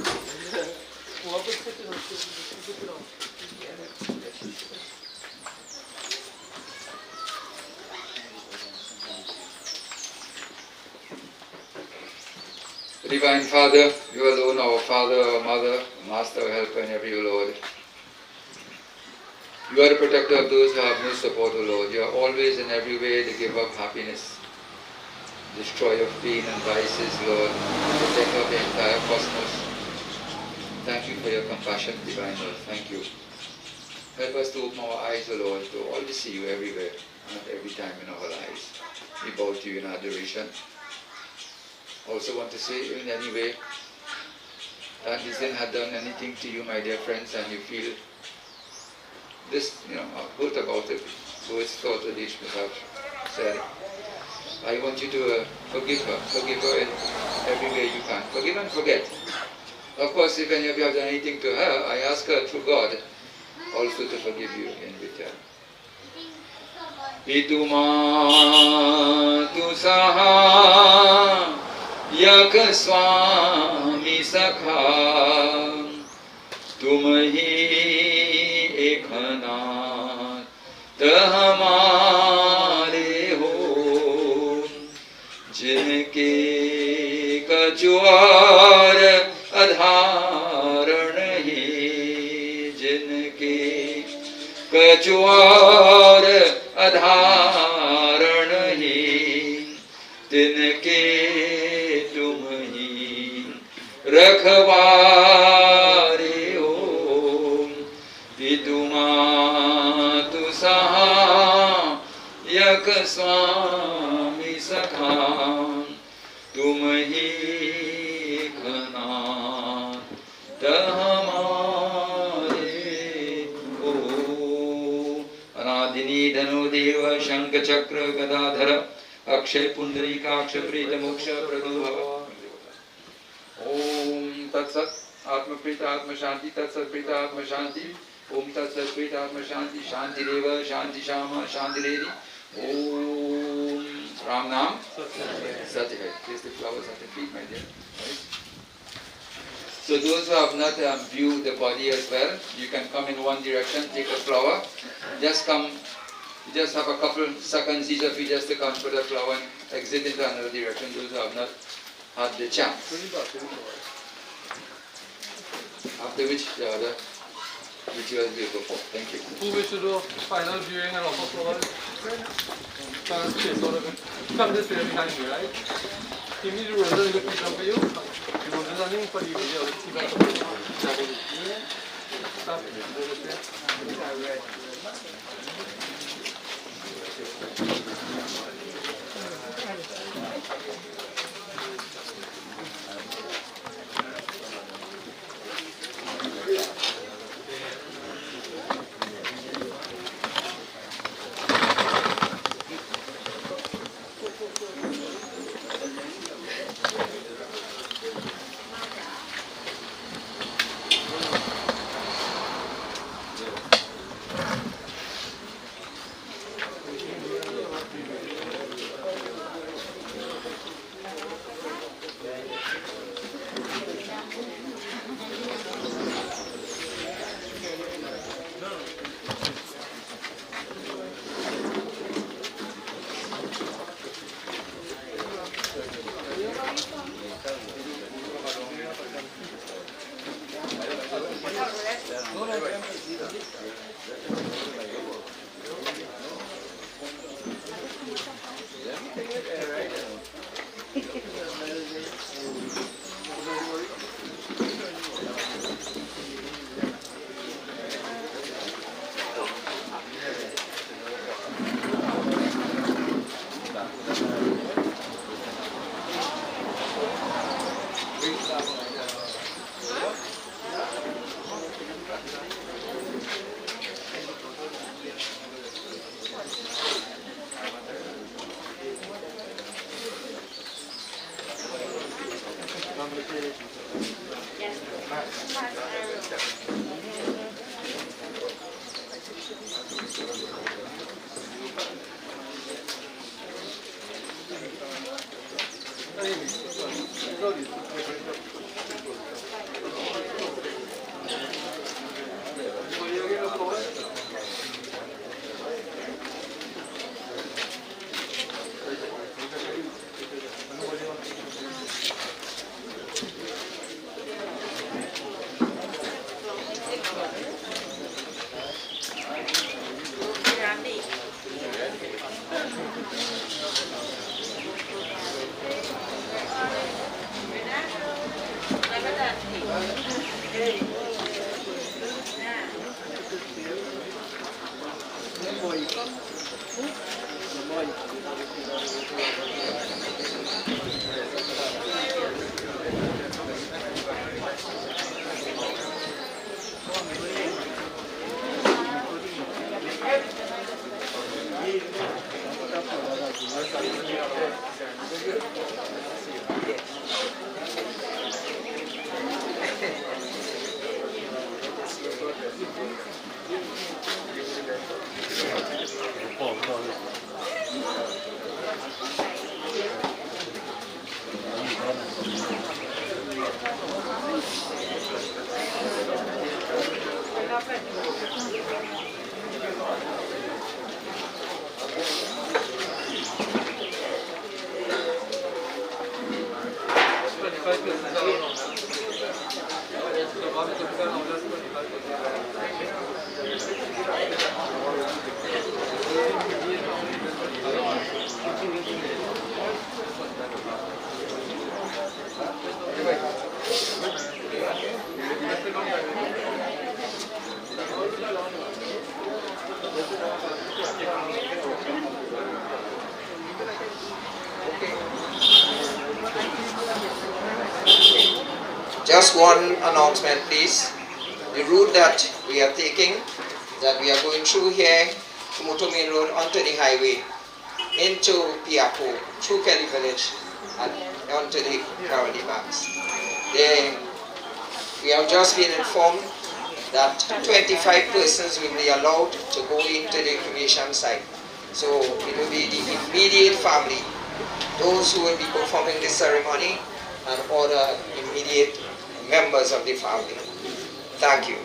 D: Divine Father, you alone, our Father, our Mother, Master, our Helper, and every Lord. You are the protector of those who have no support, O Lord. You are always in every way the giver of happiness, destroyer of pain and vices, Lord, protector of the entire cosmos. Thank you for your compassion, Divine Lord. Thank you. Help us to open our eyes, O Lord, to always see you everywhere, and at every time in our lives. We bow to you in adoration. Also want to say, in any way, Tanty sin had done anything to you, my dear friends, and you feel this, hurt about it, words, thoughts, or deeds without saying. I want you to forgive her in every way you can. Forgive and forget. Of course, if any of you have done anything to her, I ask her through God also to forgive you in return. Pituma tu saha yak swami sakha tum hi ekhana hamare ho jinke kachwar adhar nahi jinke कचुआर अधार नहीं तिनके तुम ही रखवारे हो पितुमा तु सहा यक स्वामी सखा तुम ही खना धनुदेव शंख चक्र गदाधर अक्षय पुंडरीकाक्ष प्रीत मोक्ष प्रदुभव ओम तत्सत आत्मप्रीत आत्म शांति तत्सत प्रीत आत्म शांति ओम तत्सत प्रीत आत्म शांति शांति देव शांति श्यामा शांति देवी ओम राम नाम सत्य है. Place the flowers at the feet, my dear. Right? So those who have not viewed the body as well, you can come in one direction, take a flower, just come. You just have a couple seconds, each of you, just to come for the flower and exit into another direction, those who have not had the chance. After which the other which you will go for. Thank you.
C: Who wish to do final viewing and offer flowers? Come this way behind me, right? Give me the roses, good picture for you. The roses are for you. Stop.
F: Just one announcement, please. The route that we are taking, that we are going through here, to Motor Main Road, onto the highway, into Piapo, through Kelly Village, and onto the Caroli Banks. We have just been informed that 25 persons will be allowed to go into the cremation site. So it will be the immediate family, those who will be performing the ceremony, and other immediate members of the family. Thank you.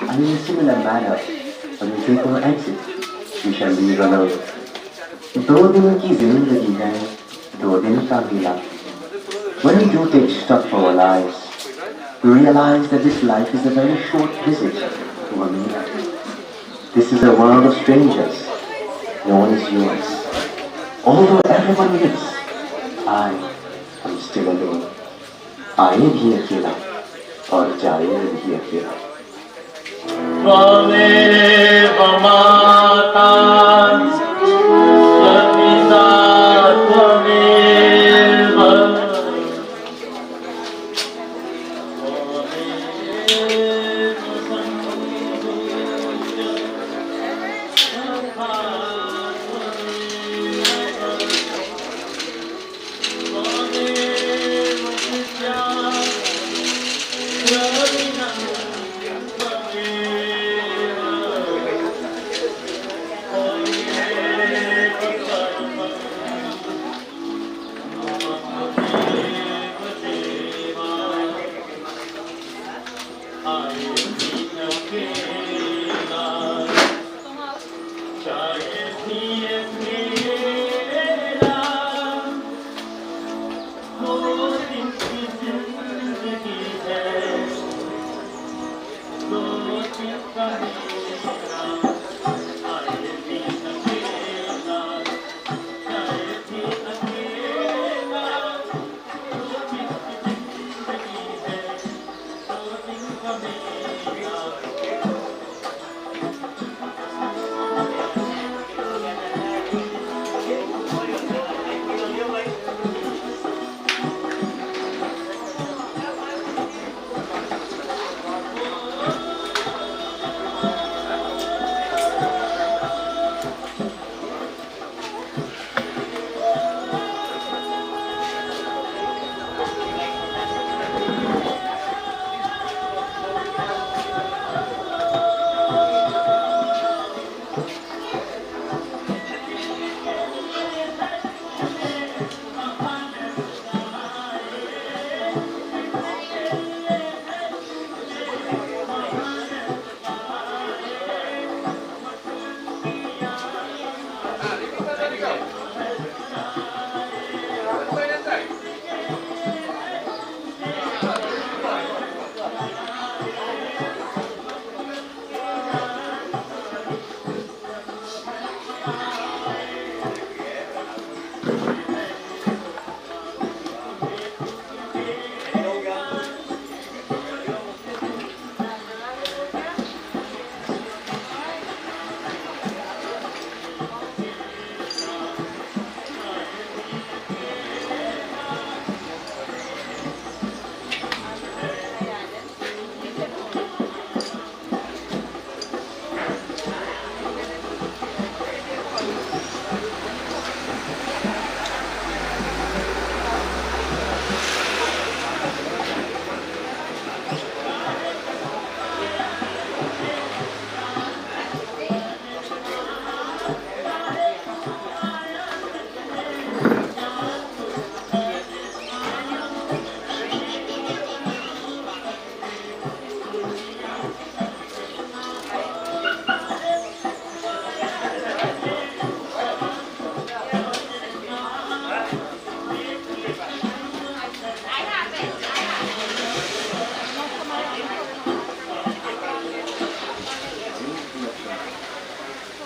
G: And in a similar manner, when we take our exit, we shall leave alone. दो दिन की जिंदगी है, दो दिन का मिला. When we do take stock of our lives, we realize that this life is a very short visit to a meal. This is a world of strangers. No one is yours. Although everyone lives, I am still alone. आए भी अकेला और जाए भी अकेला.
A: त्वमेव माता सविता त्वमेव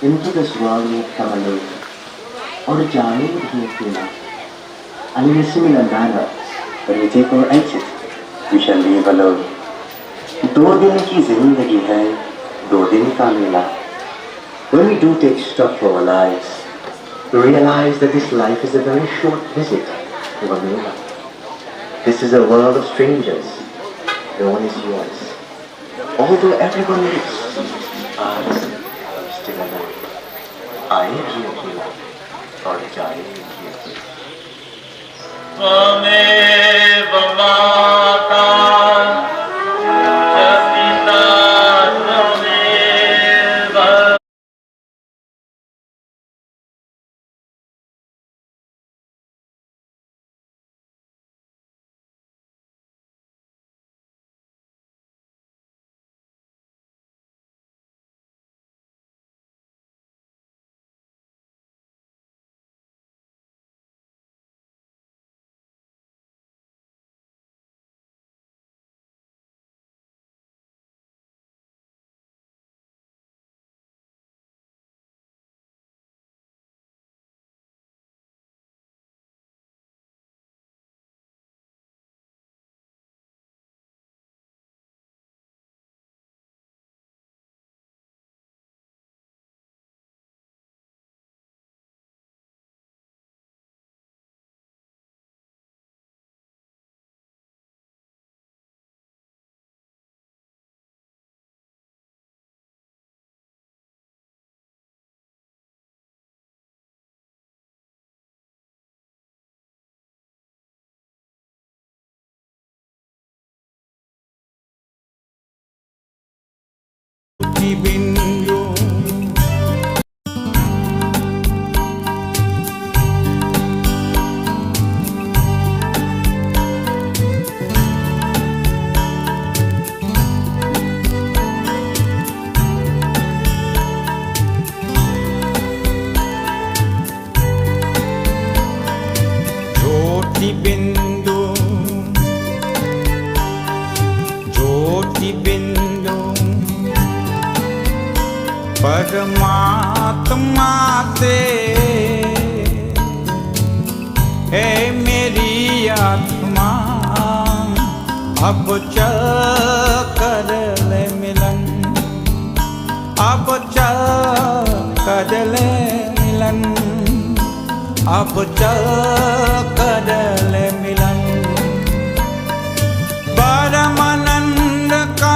G: Into this world we come alone, or a giant here feel. And in a similar manner, when we take our exit, we shall leave alone. दो दिन की जिंदगी है, 2 दिन का मेला. When we do take stock for our lives, we realize that this life is a very short visit to a mela. This is a world of strangers. No one is yours. Although everyone lives, I am still alive. I am here too, or die here too.
A: Twameva Mata Jagita Twameva.
H: परमात्मा से है मेरी आत्मा, अब चल कर ले मिलन, अब चल कर ले मिलन, अब चल कर ले मिलन. परमानंद का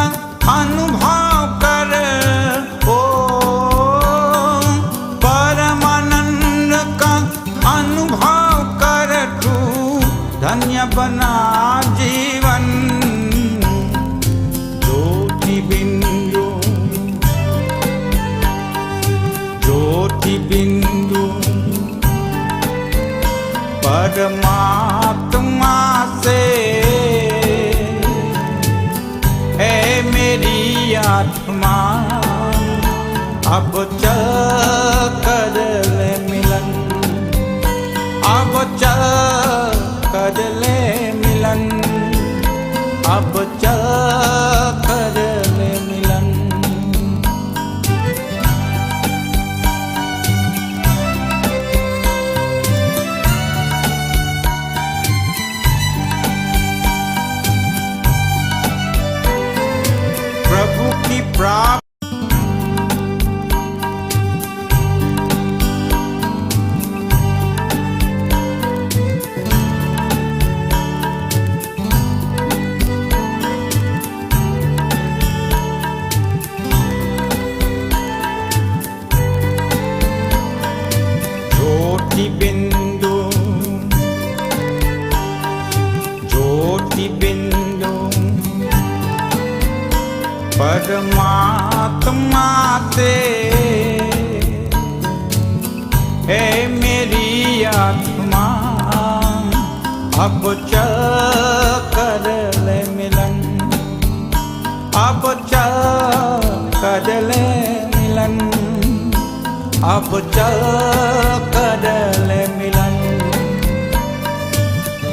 H: अनुभव कर, ओ परमानंद का अनुभव कर, तू धन्य बना जीवन. ज्योति बिंदु, ज्योति बिंदु परमात्मा से है मेरी आत्मा, अब चल कर ले मिलन, अब चल कर ले मिलन, अब चल कर ले मिलन. प्रभु की प्राप्ति बिंदु, ज्योति बिंदु परमात्मा से है मेरी आत्मा, अब चल कर ले मिलन, अब चल कर ले मिलन, अब चल कर ले मिलन.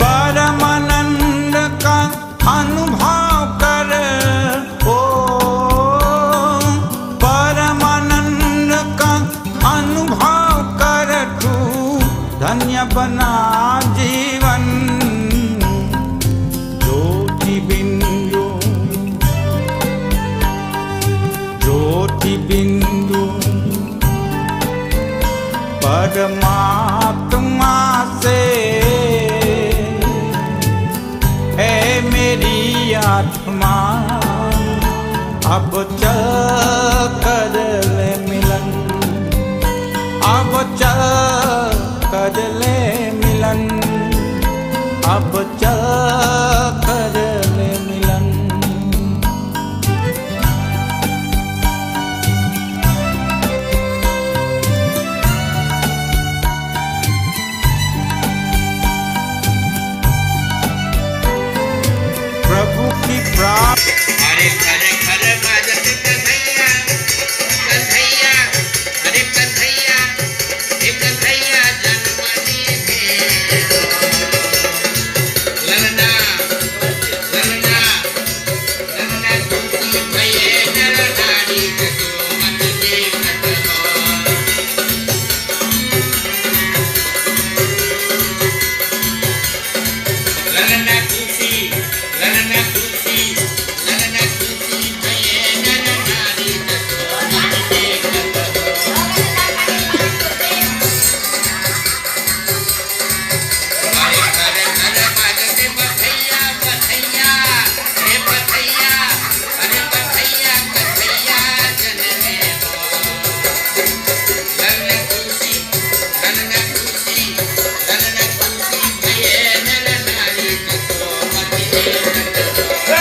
H: परमानंद का अनुभव कर, ओ परमानंद का अनुभव कर, तू धन्य बना जीवन. ज्योति बिंदु, परमात्मा से है मेरी आत्मा अब चल कर ले मिलन अब चल कर ले मिलन अब चल कर ले मिलन प्रभु की प्राप्त
I: हरे हरे हरे बाजत कन्हैया कन्हैया हरे कन्हैया हे कन्हैया जन्मनी दे ललना ललना ललना तुमकी भये नर नारी को मत दे ललना खुशी ललना खुशी ललना खुशी भये नर नारी को मत दे हरे हरे हरे बाजत बधैया बधैया हे बधैया हरे बधैया बधैया जनमे ललना खुशी ललना खुशी ललना खुशी भये नर नारी को मत दे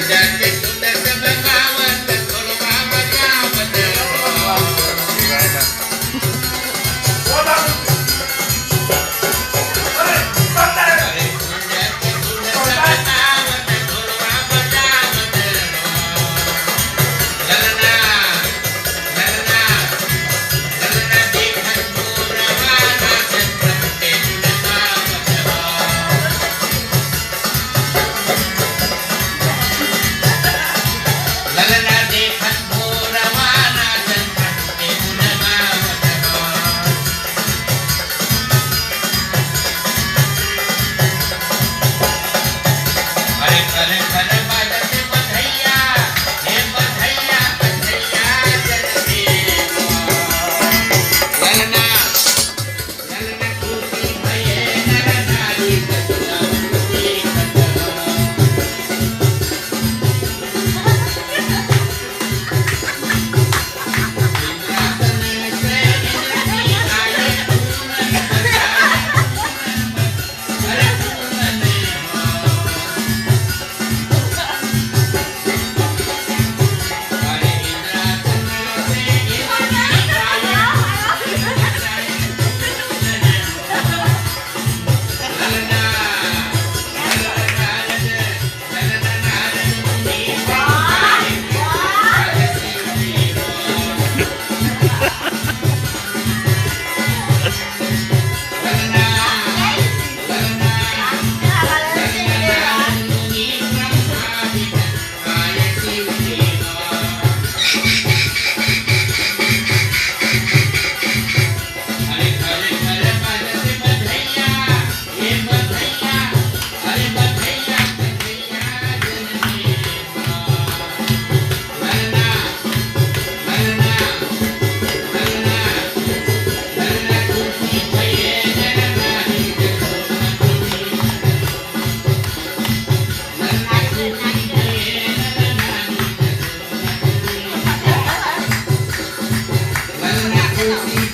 I: जाते सुंदर सब गावत खोलवा बजावत अरे जाते सुंदर सब गावत खोलवा बजावत ललना ललना ललना देखन मोरवाना सत्ते लगावत ललना देखन मोरवाना सत्ते लगावत हरे हरे हरे बाजत बधैया हे बधैया बधैया जनमे ललना ललना खुशी भये नर नारी कतला मुक्ति कतला इंद्रासन से इंद्रनी आए पूनन बजाए हरे पूनन हरे इंद्रासन से इंद्रनी आए ललना ललना नारद ललना नारद मुनि संभाले हरे शिवजी ललना ललना ललना नारद मुनि संभाले हरे शिवजी हरे हरे हरे बाजत बधैया हे बधैया हरे बधैया बधैया जनमे ललना ललना ललना ललना खुशी भये नर नारी को मत दे ललना खुशी भये नर नारी को मत दे ललना खुशी